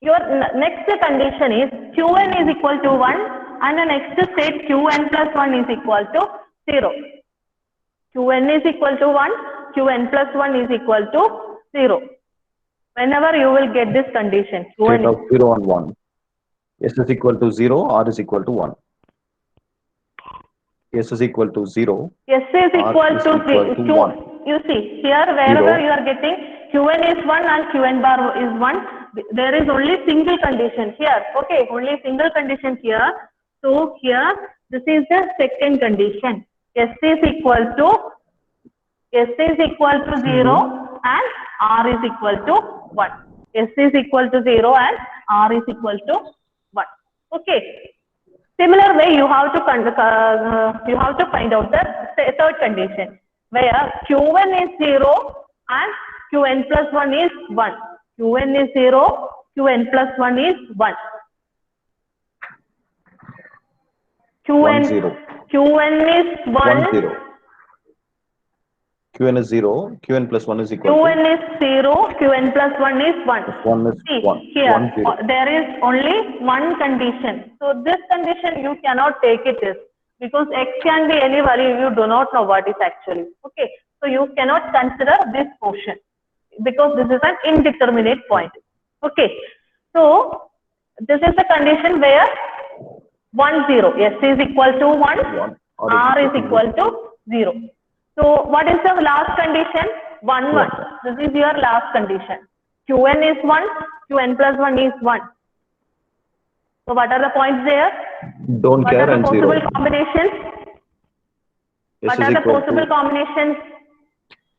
your next condition is Qn is equal to 1 and the next state Qn plus 1 is equal to 0. Qn is equal to 1, Qn plus 1 is equal to 0. Whenever you will get this condition, State of 0 and 1. S is equal to 0, R is equal to 1. S is equal to 0, S is R equal is to equal to 1. You see, here wherever 0. you are getting Qn is 1 and Qn bar is 1, there is only single condition here. Okay, only single condition here. So here, this is the second condition. S is equal to 0 and R is equal to 1. S is equal to 0 and R is equal to 1. Okay. Similar way, you have to find out the third condition where Qn is 0 and Qn plus 1 is 1. Qn is 0, Qn plus 1 is 1. 1, 0. Qn is 1. 1, 0. Qn is 0, Qn plus 1 is equal Qn to? is 0, Qn plus 1 is 1. 1 is See, 1. here, 1, 0. there is only one condition. So, this condition you cannot take it as, because x can be any value, you do not know what is actually. Okay. So, you cannot consider this portion because this is an indeterminate point. Okay. So, this is the condition where 1, 0, S is equal to 1, R is equal to 0. So, what is the last condition? 1, 1. This is your last condition. Qn is 1, Qn plus 1 is 1. So, what are the points there? Don't care and 0. What are the possible combinations? What are the possible combinations?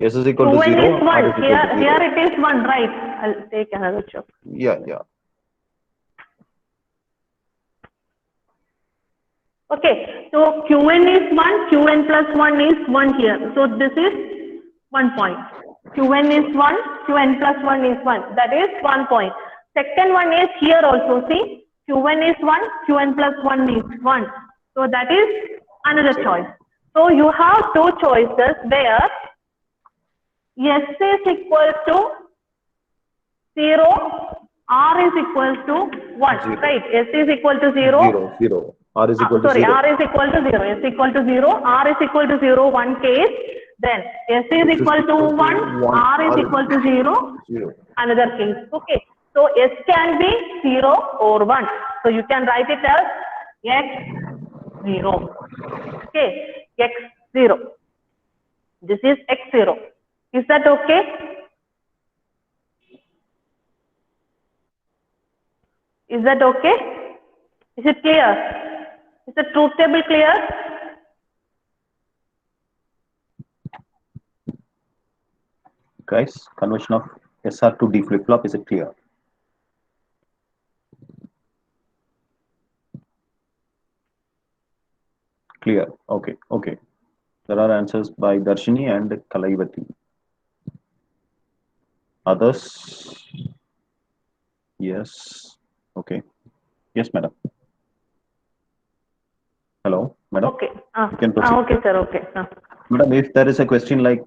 S is equal to 0. Qn is 1. R is equal to 0. Here it is 1, right? I'll take another check. Yeah. Okay, so Qn is 1, Qn plus 1 is 1 here. So this is 1 point. Qn is 1, Qn plus 1 is 1. That is 1 point. Second one is here also. See, Qn is 1, Qn plus 1 is 1. So that is another choice. So you have two choices where S is equal to 0, R is equal to 1. 0. Right? S is equal to 0. 0. R is equal to 0. R is equal to 0. S equal to 0. R is equal to 0. One case. Then S is equal to 1. R is equal to 0. 0. Another case. Okay. So S can be 0 or 1. So you can write it as x0. Okay. x0. This is x0. Is that okay? Is that okay? Is it clear? Is the truth table clear? Guys, conversion of SR to D flip-flop, is it clear? Clear. Okay. There are answers by Darshini and Kalaivati. Others? Yes. Okay. Yes, madam. Hello, madam. Okay. You can proceed. Okay, sir. Okay. Madam, if there is a question like,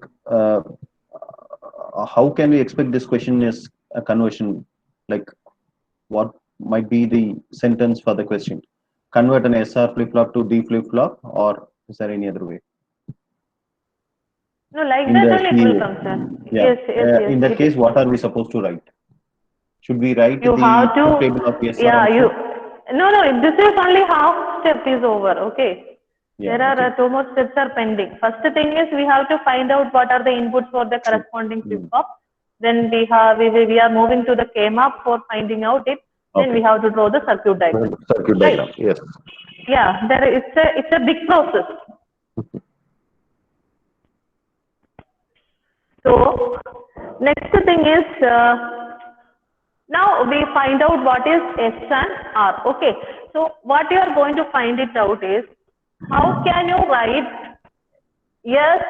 how can we expect this question is a conversion? Like, what might be the sentence for the question? Convert an SR flip-flop to D flip-flop, or is there any other way? No, like that only it will come, sir. Yeah. Yes. In that case, what are we supposed to write? Should we write you the have to, table of SR? Yeah, no, this is only half step is over. Okay. Yeah, there are two more steps are pending. First thing is we have to find out what are the inputs for the corresponding flip-flop. Then we are moving to the K-map for finding out it. Then we have to draw the circuit diagram. Circuit diagram, yes. Yeah, it's a big process. So next thing is now we find out what is S and R. Okay. So what you are going to find it out is how can you write yes,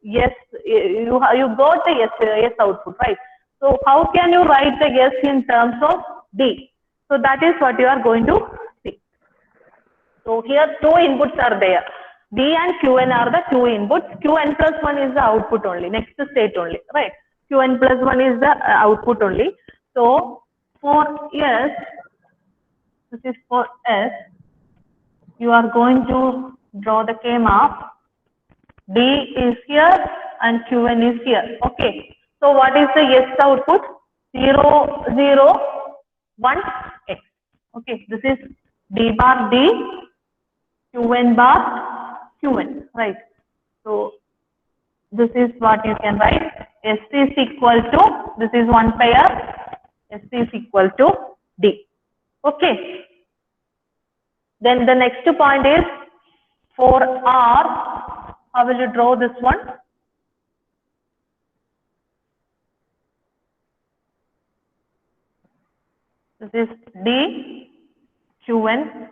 you got the yes output, right? So how can you write the yes in terms of D? So that is what you are going to see. So here two inputs are there. D and Qn are the two inputs. Qn plus 1 is the output only, next state only, right? Qn plus 1 is the output only. So for S, this is for S, you are going to draw the K-map. D is here and Qn is here. Okay. So what is the S output? 0, 0, 1, X. Okay, this is D bar D, Qn bar Qn, right? So this is what you can write. S is equal to, this is one pair, S is equal to D. Okay. Then the next point is for R, how will you draw this one? This is D, Qn,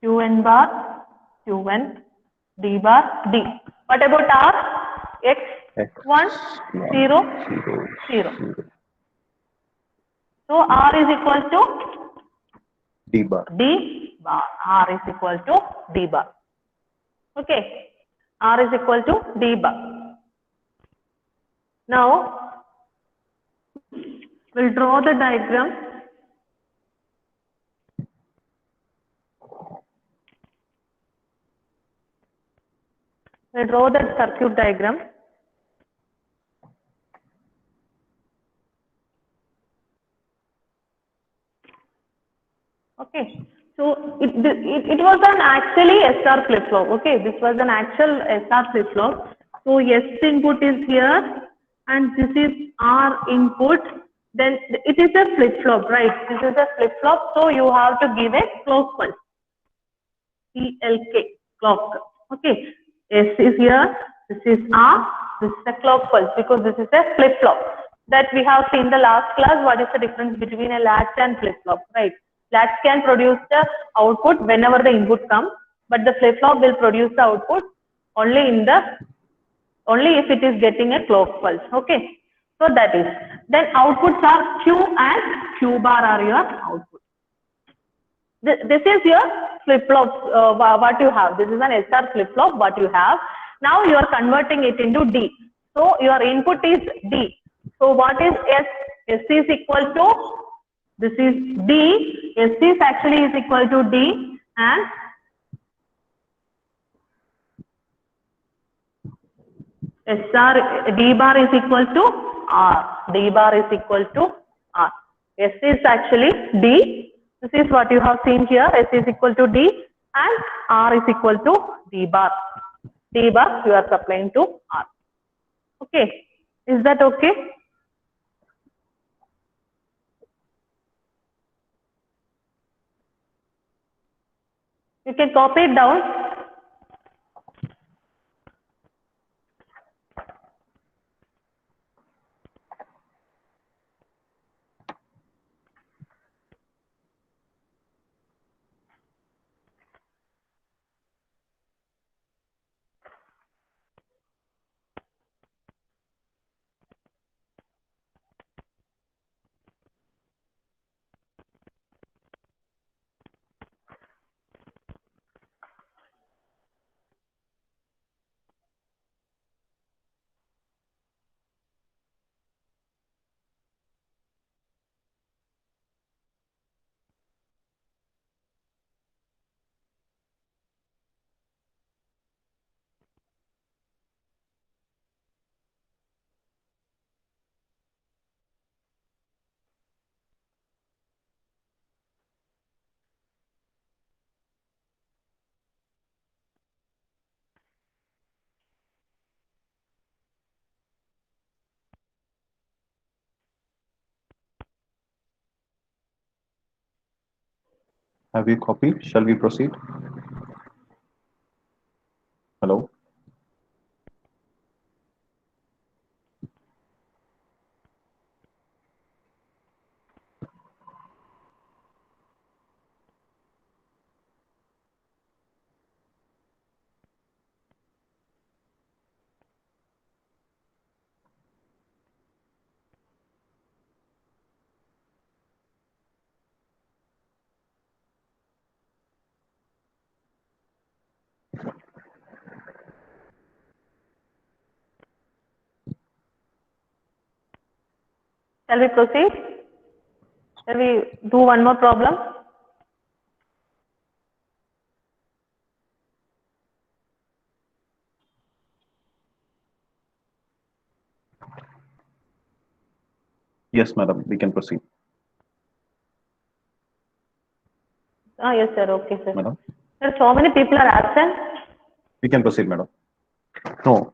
Qn bar, Qn, D bar, D. What about R? X, X 1, 0, 0 0. 0 So R is equal to D bar. D bar. R is equal to D bar. Okay. R is equal to D bar. Now, we'll draw the diagram. We'll draw the circuit diagram. Okay. So it was an actually SR flip flop. Okay. This was an actual SR flip flop. So S input is here and this is R input. Then it is a flip flop, right? This is a flip flop. So you have to give a clock pulse. CLK clock. Okay. S is here. This is R. This is a clock pulse because this is a flip flop. That we have seen the last class. What is the difference between a latch and flip flop, right? Latch can produce the output whenever the input comes, but the flip flop will produce the output only in the only if it is getting a clock pulse. Okay. So that is. Then outputs are Q and Q bar are your output. This is your flip flop, what you have. This is an SR flip flop, what you have. Now you are converting it into D. So your input is D. So what is S? S is equal to, this is D. S is actually is equal to D and SR, D bar is equal to R. D bar is equal to R. S is actually D. This is what you have seen here. S is equal to D and R is equal to D bar. D bar you are supplying to R. Okay. Is that okay? You can copy it down. Have you copied? Shall we proceed? Hello? Shall we proceed? Shall we do one more problem? Yes, madam, we can proceed. Yes, sir. Okay, sir. Madam, Sir, so many people are absent. we can proceed, madam. No,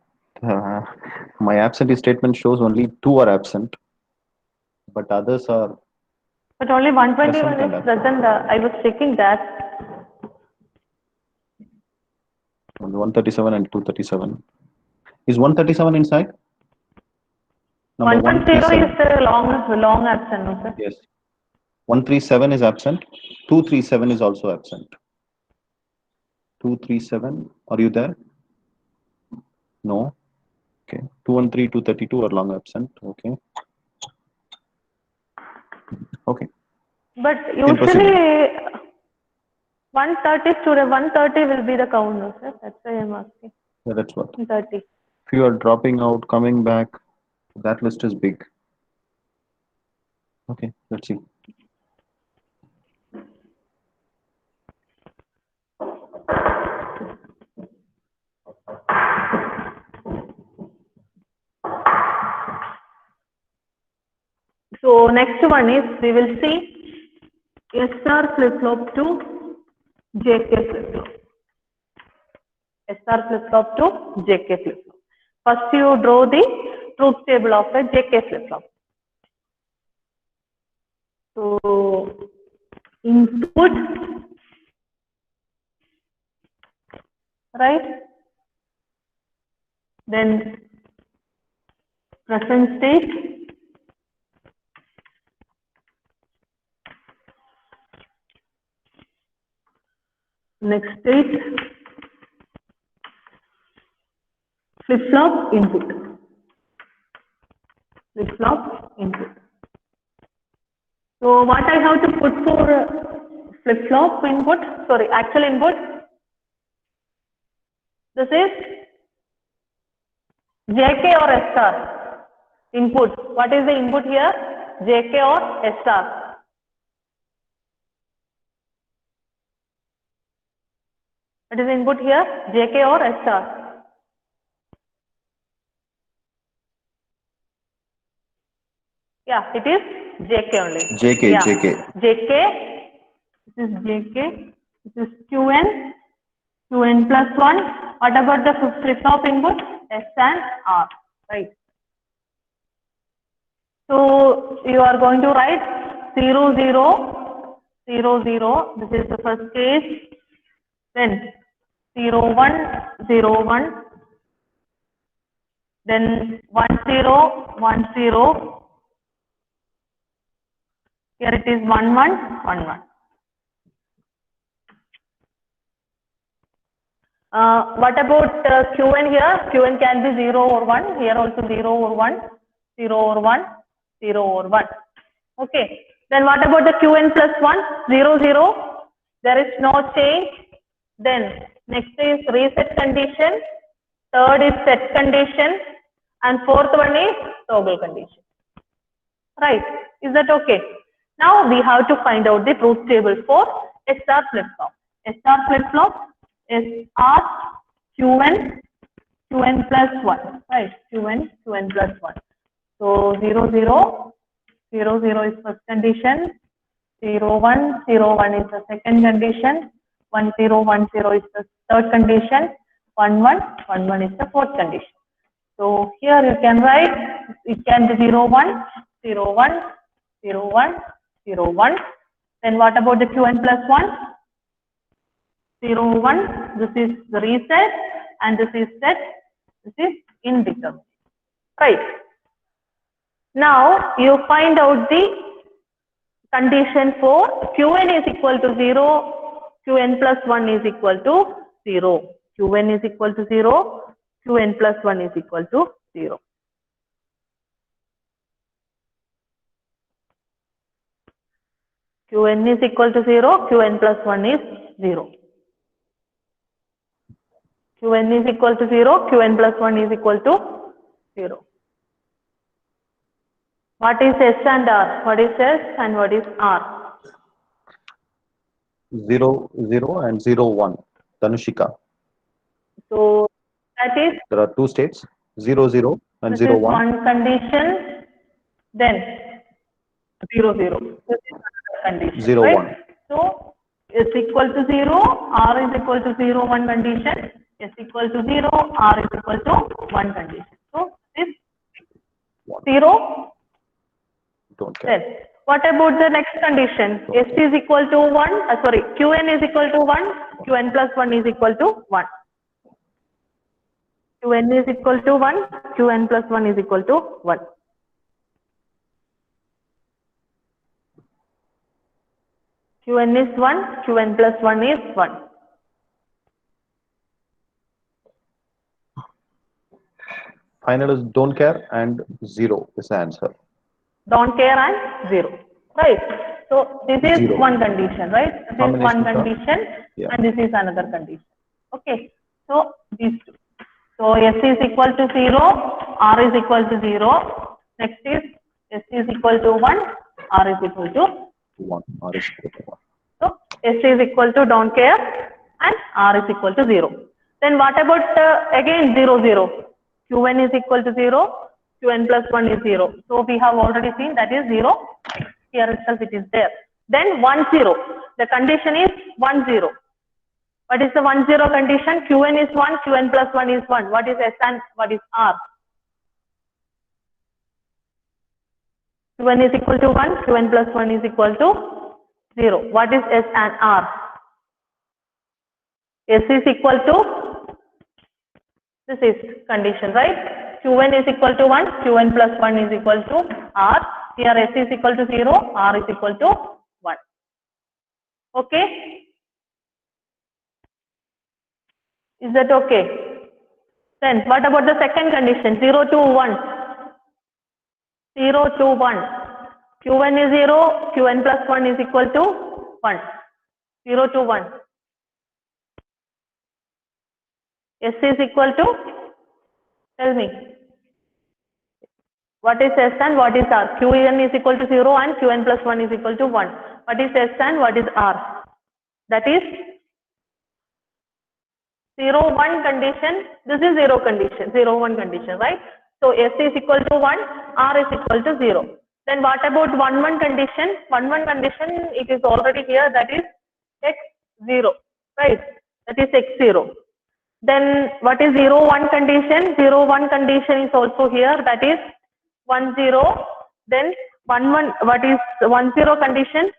my absentee statement shows only 2 are absent, but others are But only 121 present and is absent. present. I was checking that. Only 137 and 237. Is 137 inside? Number 110 is 137. long absent, no, sir? Yes. 137 is absent. 237 is also absent. 237, are you there? No. Okay. 213, 232 are long absent. Okay. Okay. But You can proceed, madam. usually 130 student, 130 will be the count, no, sir? That's why I'm asking. Yeah, that's what. 130. If you are dropping out, coming back, that list is big. Okay, let's see. So next one is we will see SR flip-flop to JK flip-flop. SR flip-flop to JK flip-flop. First you draw the truth table of a JK flip-flop. So input, right? Then present state, next state, flip-flop input, flip-flop input. So what I have to put for flip-flop input, sorry, actual input, this is JK or SR input. What is the input here? JK or SR? What is the input here? JK or SR? Yeah, it is JK only. JK, Yeah, JK. JK. This is JK. This is QN. QN plus 1. What about the flip-flop input? S and R. Right. So you are going to write 0, 0, 0, 0. This is the first case. Then 0, 1, 0, 1. Then 1, 0, 1, 0. Here it is 1, 1, 1, 1. What about Qn here? Qn can be 0 or 1. Here also 0 or 1, 0 or 1, 0 or 1. Okay. Then what about the Qn plus 1? 0, 0. There is no change. Then next is reset condition. Third is set condition. And fourth one is toggle condition. Right. Is that okay? Now we have to find out the truth table for SR flip-flop. SR flip-flop is R Qn Qn plus 1. Right. Qn plus 1. So 0, 0, 0, 0 is first condition. 0, 1, 0, 1 is the second condition. 1, 0, 1, 0 is the third condition. 1, 1, 1, 1 is the fourth condition. So here you can write, it can be 0, 1, 0, 1, 0, 1, 0, 1. Then what about the Qn plus 1? 0, 1, this is the reset and this is set, this is indeterminate. Right. Now you find out the condition for Qn is equal to 0, Qn plus 1 is equal to 0. Qn is equal to 0, Qn plus 1 is equal to 0. Qn is equal to 0, Qn plus 1 is 0. Qn is equal to 0, Qn plus 1 is equal to 0. What is S and R? What is S and what is R? 0, 0 and 0, 1. Tanushika. So that is, There are two states, 0, 0 and this 0, is 1. one condition, then 0, 0. This is another condition, 0, right? 1. So S equal to 0, R is equal to 0, one condition, S equal to 0, R is equal to 1 condition. So this 0, Don't care. then what about the next condition? S is equal to 1, sorry, Qn is equal to 1, Qn plus 1 is equal to 1. Qn is equal to 1, Qn plus 1 is equal to 1. Qn is 1, Qn plus 1 is 1. Final is don't care and 0 is the answer. Don't care and 0. Right. So this is 0. one condition, right? This is one Combination of- condition Yeah. and this is another condition. Okay. So these two. So S is equal to 0, R is equal to 0. Next is S is equal to 1, R is equal to 1. R is equal to 1. So S is equal to don't care and R is equal to 0. Then what about again 0, 0? Qn is equal to 0, Qn plus 1 is 0. So we have already seen that is 0. Here itself it is there. Then 1, 0. The condition is 1, 0. What is the 1, 0 condition? Qn is 1, Qn plus 1 is 1. What is S and what is R? Qn is equal to 1, Qn plus 1 is equal to 0. What is S and R? S is equal to, this is condition, right? Qn is equal to 1, Qn plus 1 is equal to R. Here S is equal to 0, R is equal to 1. Okay? Is that okay? Then what about the second condition? 0 to 1. 0 to 1. Qn is 0, Qn plus 1 is equal to 1. 0 to 1. S is equal to, tell me, what is S and what is R? Qn is equal to 0 and Qn plus 1 is equal to 1. What is S and what is R? That is 0, 1 condition. This is 0 condition, 0, 1 condition, right? So S is equal to 1, R is equal to 0. Then what about 1, 1 condition? 1, 1 condition, it is already here, that is x0, right? That is x0. Then what is 0, 1 condition? 0, 1 condition is also here, that is 1, 0. Then 1, 1, what is 1, 0 condition?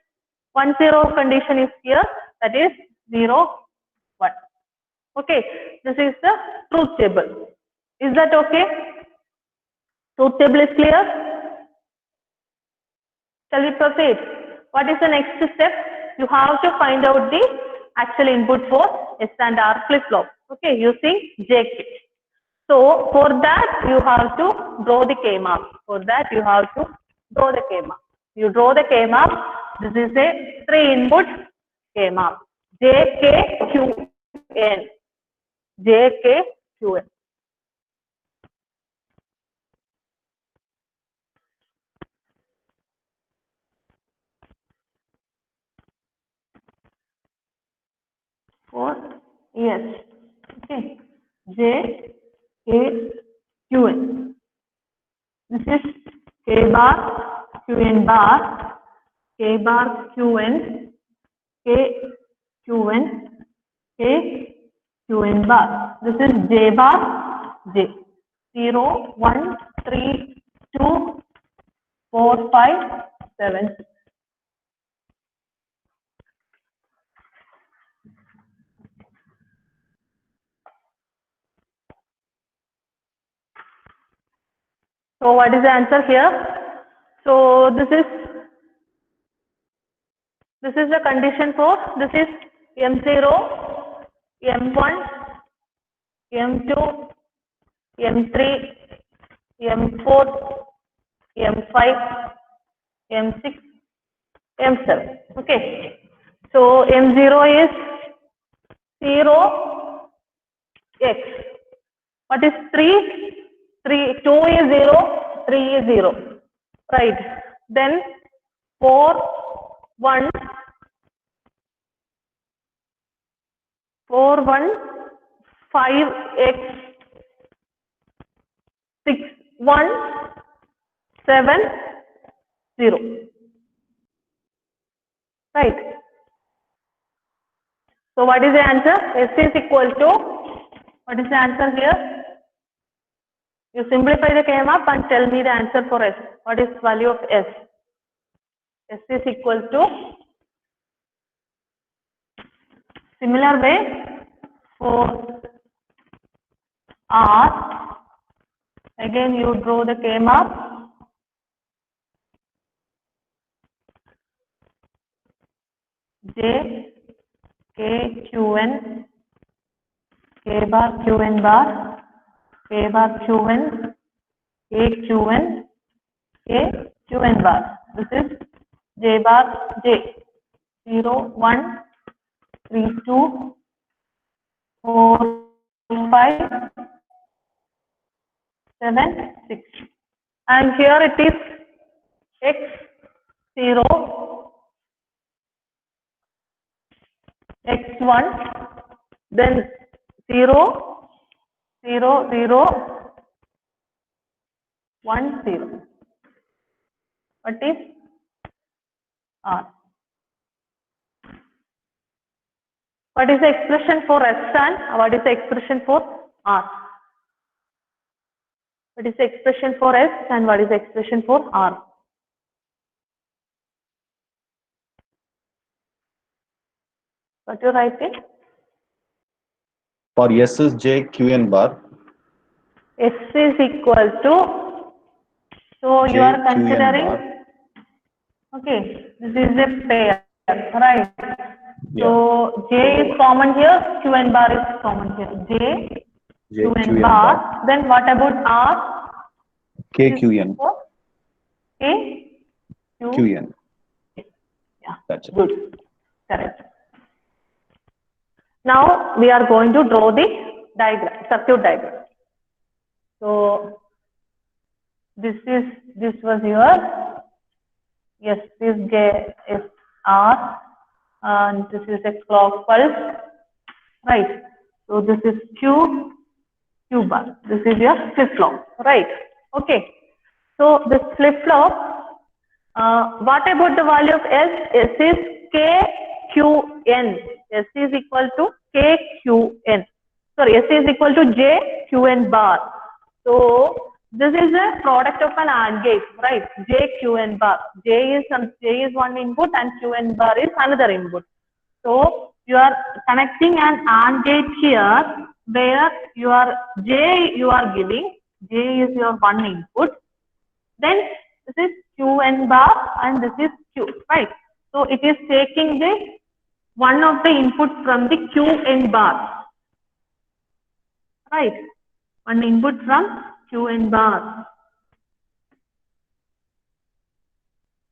1, 0 condition is here, that is 0, 1. Okay, this is the truth table. Is that okay? Truth table is clear? Shall we proceed? What is the next step? You have to find out the actual input for S and R flip-flop. Okay, using JK. So for that you have to draw the K map. For that you have to draw the K map. You draw the K map. This is a 3-input K map. JKQN. JKQN. For yes. Okay. J K Q N. This is K bar Q N bar, K bar Q N, K Q N, K Q N bar. This is J bar J. 0, 1, 3, 2, 4, 5, 7, 6. So what is the answer here? So this is the condition for, this is M0, M1, M2, M3, M4, M5, M6, M7. Okay. So M0 is 0, X. What is 3? 3, 2 is 0, 3 is 0. Right. Then 4, 1, 4, 1, 5, X, 6, 1, 7, 0. Right. So what is the answer? S is equal to, what is the answer here? You simplify the KM up and tell me the answer for S. What is value of S? S is equal to, similar way, for R, again you draw the KM up, J, K, Q, N, K bar, Q, N bar, K bar, Q, N, K, Q, N, K, Q, N bar. This is J bar, J, 0, 1, 3, 2, 4, 5, 7, 6. And here it is X, 0, X1, then 0, 0, 0, 1, 0. What is R? What is the expression for S and what is the expression for R? What is the expression for S and what is the expression for R? What you writing? For S is J, Q, N bar. S is equal to, so J, you are Q, N considering, bar. okay, this is a pair, right? Yeah. So J is common here, Q and bar is common here. J, J, Q Q, and N bar. bar. Then what about R? K, This Q, is N. for K, Q, Q. N. Yeah, That's it. good, correct. Now we are going to draw the diagram, circuit diagram. So this was your, yes, this J is R, and this is a clock pulse, right? So this is Q, Q bar. This is your flip flop, right? Okay. So this flip flop, what about the value of S? S is KQN. S is equal to KQN. Sorry, S is equal to JQN bar. So this is a product of an AND gate, right? JQN bar. J is one input and QN bar is another input. So you are connecting an AND gate here where your J you are giving, J is your one input, then this is Qn bar and this is Q, right? So it is taking the one of the input from the Qn bar, right? One input from Qn bar.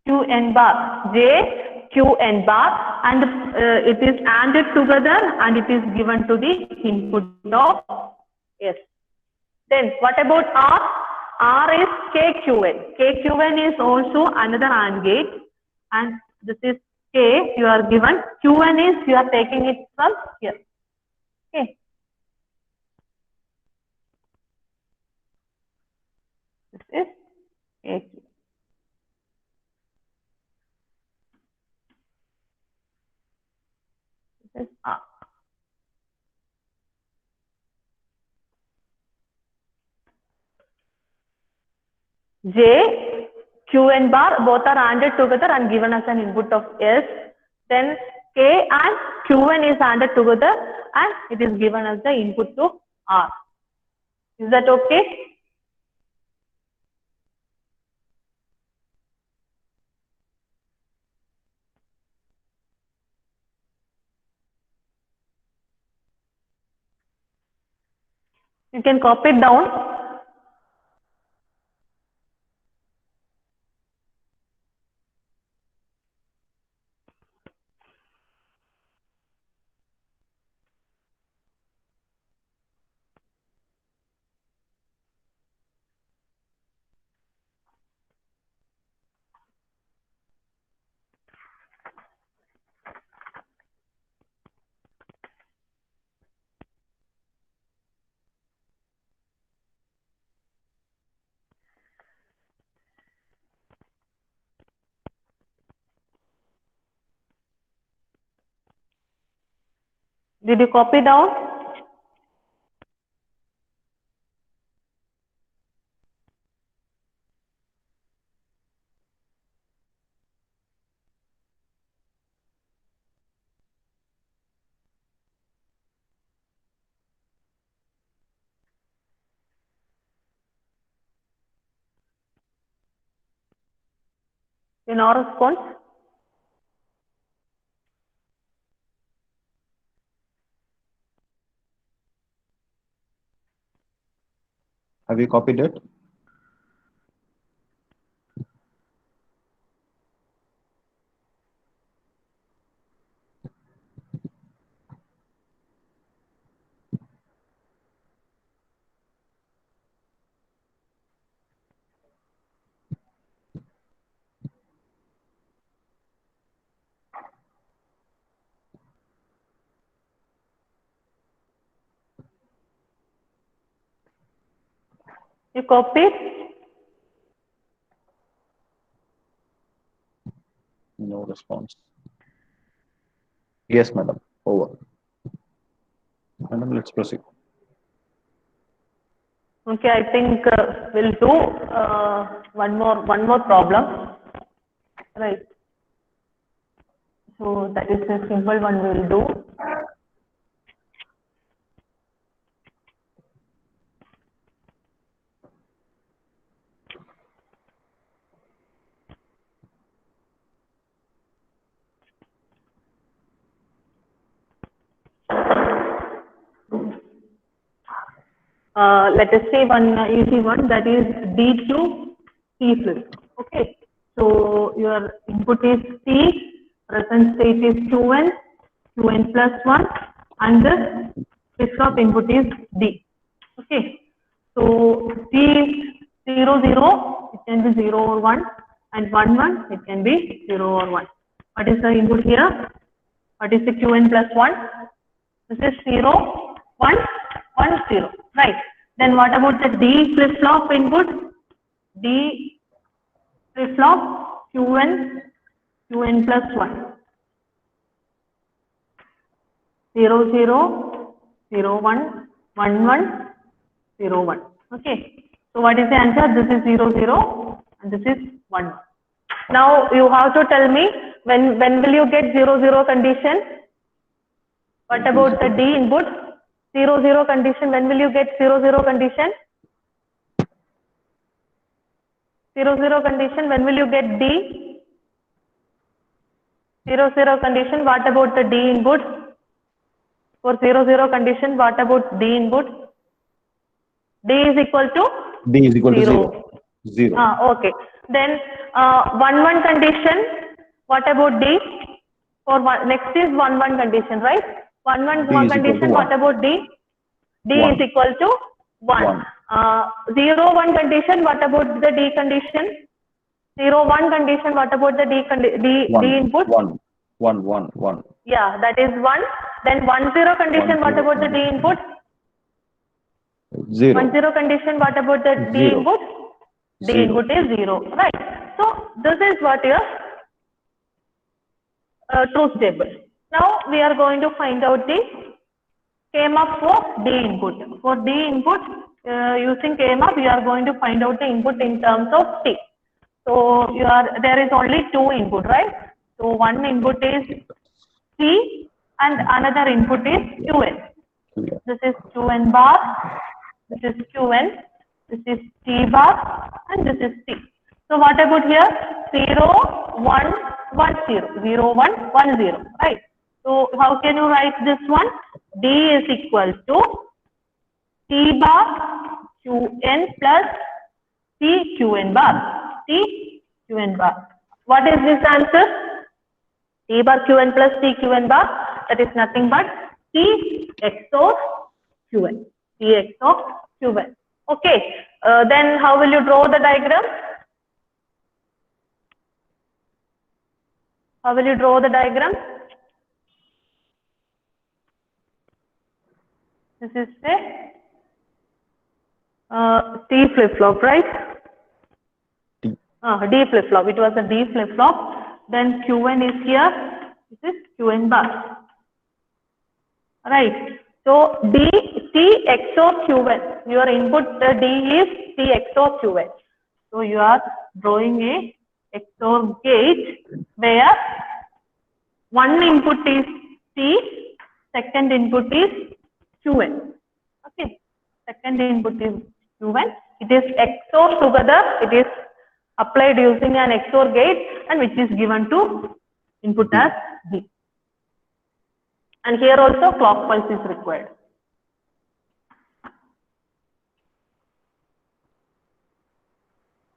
Qn bar, J, Qn bar, and it is ANDed together and it is given to the input of S. Then what about R? R is KQN. KQN is also another AND gate, and this is K you are given. QN is you are taking it from here. Okay. This is KQ. This is R. J, Q and bar both are ANDed together and given as an input of S. Then K and Qn is ANDed together and it is given as the input to R. Is that okay? You can copy it down. Did you copy down? No response? Have you copied it? You copied? No response. Yes, madam. Over. Madam, let's proceed. Okay, I think we'll do one more problem, right? So that is a simple one we'll do. Let us say one easy one, that is D to T flip. Okay, so your input is T, present state is Qn, Qn plus 1, and the flip flop input is D. Okay, so T is 0, 0, it can be 0 or 1, and 1, 1, it can be 0 or 1. What is the input here? What is the Qn plus 1? This is 0, 1, 1, 0, right? Then what about the D flip flop input? D flip flop Qn plus 1. 0, 0, 0, 1, 1, 1, 0, 1. Okay. So what is the answer? This is 0, 0, and this is 1, 1. Now you have to tell me when will you get 0, 0 condition? What about the D input? 0, 0 condition. When will you get 0, 0 condition? 0, 0 condition. When will you get D? 0, 0 condition. What about the D input? For 0, 0 condition, what about D input? D is equal to? D is equal to 0. 0. Okay. Then 1, 1 condition. What about D? For one, next is 1, 1 condition, right? 1, 1 condition. What about D? D is equal to 1. 0, 1 condition. What about the D condition? 0, 1 condition. What about the D input? 1, 1, 1, 1. Yeah, that is 1. Then 1, 0 condition. 1, 0 what about the D input? 0. 1, 0 condition. What about the D 0. input? D 0. input is 0. Right. So this is what your truth table. Now we are going to find out the K-map for D input. For D input, using K-map, you are going to find out the input in terms of T. So there is only two input, right? So one input is T and another input is Qn. This is Qn bar, this is Qn, this is T bar, and this is T. So what about here? 0, 1, 1, 0, 0, 1, 1, 0, right? So how can you write this one? D is equal to T bar Qn plus T Qn bar. T Qn bar. What is this answer? T bar Qn plus T Qn bar. That is nothing but T XOR Qn. T XOR Qn. Okay. Then how will you draw the diagram? How will you draw the diagram? This is a T flip flop, right? D. D flip flop. It was a D flip flop. Then Qn is here. This is Qn bar. right? So D T XOR Qn. Your input D is T XOR Qn. So you are drawing a XOR gate where one input is T, second input is Qn. Okay, second input is Qn. It is XOR together. It is applied using an XOR gate and which is given to input as D. And here also clock pulse is required.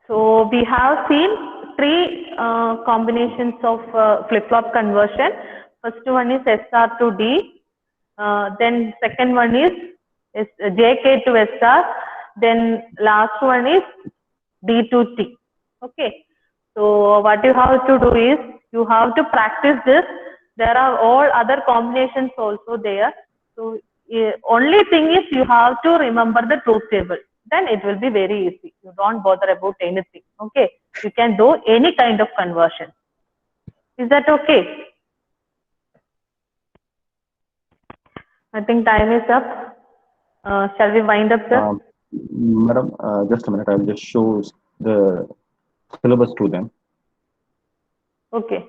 So we have seen three combinations of flip-flop conversion. First one is SR to D. Then second one is JK to SR. Then last one is D to T. Okay. So what you have to do is you have to practice this. There are all other combinations also there. So only thing is you have to remember the truth table. Then it will be very easy. You don't bother about anything. Okay. You can do any kind of conversion. Is that okay? I think time is up. Shall we wind up, sir? Madam, just a minute. I'll just show the syllabus to them. Okay.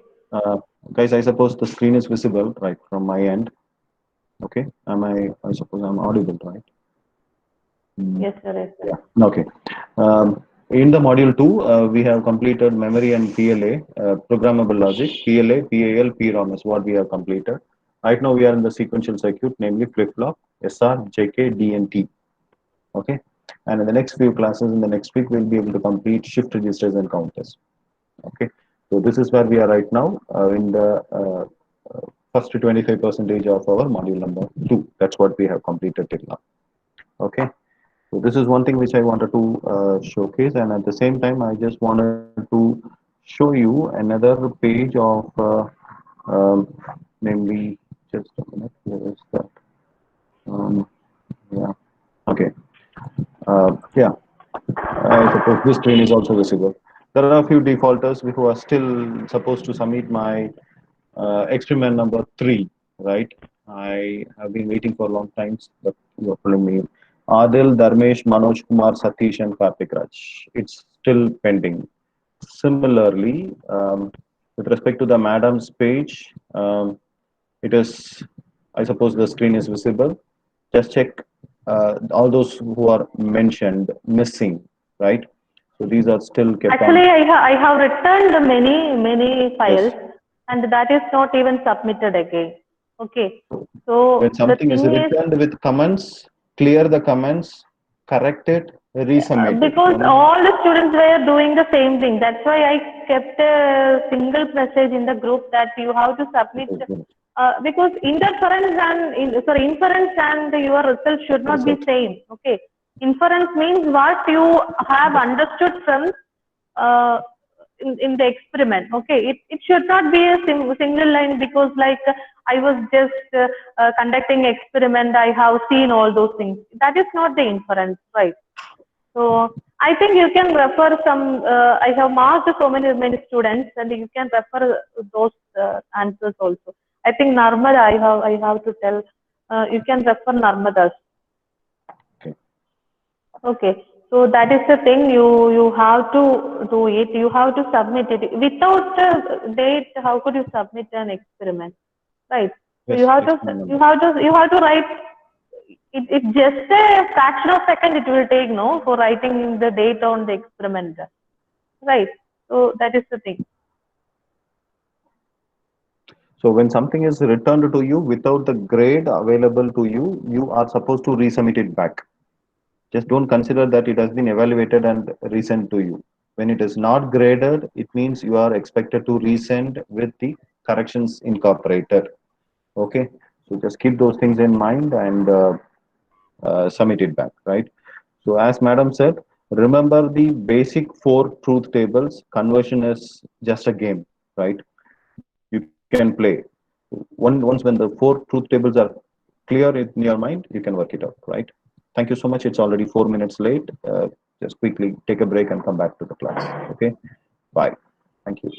Guys, I suppose the screen is visible, right, from my end. Okay. I suppose I'm audible, right? Yes, sir. Yes, sir. Yeah. Okay. In the module 2, we have completed memory and PLA, programmable logic, PLA, PAL, PROM is what we have completed. Right now, we are in the sequential circuit, namely flip-flop, SR, JK, D, and T. Okay. And in the next few classes, in the next week, we'll be able to complete shift registers and counters. Okay. So this is where we are right now in the first 25% of our module number 2. That's what we have completed till now. Okay. So this is one thing which I wanted to showcase, and at the same time, I just wanted to show you another page of, namely, just a minute. Where is that? Yeah. Okay. Yeah. I suppose this screen is also visible. There are a few defaulters who are still supposed to submit my experiment number 3, right? I have been waiting for a long time, but you are pulling me. Adil, Dharmesh, Manoj Kumar, Satish, and Karthik Raj. It's still pending. Similarly, with respect to the madam's page, it is, I suppose the screen is visible. Just check all those who are mentioned missing, right? So these are still kept Actually, on. I have returned many files, Yes. and that is not even submitted again. Okay. So When the something is thing is, returned with comments, clear the comments, correct it, resubmit it. because Only all the students were doing the same thing. That's why I kept a single message in the group that you have to submit. Because inference and your result should not be same. Okay. Inference means what you have understood from in the experiment. Okay, it should not be a single line, because like I was just conducting experiment, I have seen all those things. That is not the inference, right? So I think you can refer some. I have marked so many students, and you can refer those answers also. I think Narmada, I have to tell. You can refer Narmadas. okay. Okay. So that is the thing. You have to do it. You have to submit it without a date. How could you submit an experiment, right? So Yes, you have to write. It's just a fraction of second it will take, no, for writing the date on the experiment, right? So that is the thing. So when something is returned to you without the grade available to you, you are supposed to resubmit it back. Just don't consider that it has been evaluated and resent to you. When it is not graded, it means you are expected to resend with the corrections incorporated. Okay, so just keep those things in mind and submit it back, right? So as madam said, remember the basic 4 truth tables. Conversion is just a game, right? You can play. Once when the 4 truth tables are clear in your mind, you can work it out, right? Thank you so much. It's already 4 minutes late. Just quickly take a break and come back to the class. Okay, bye. Thank you.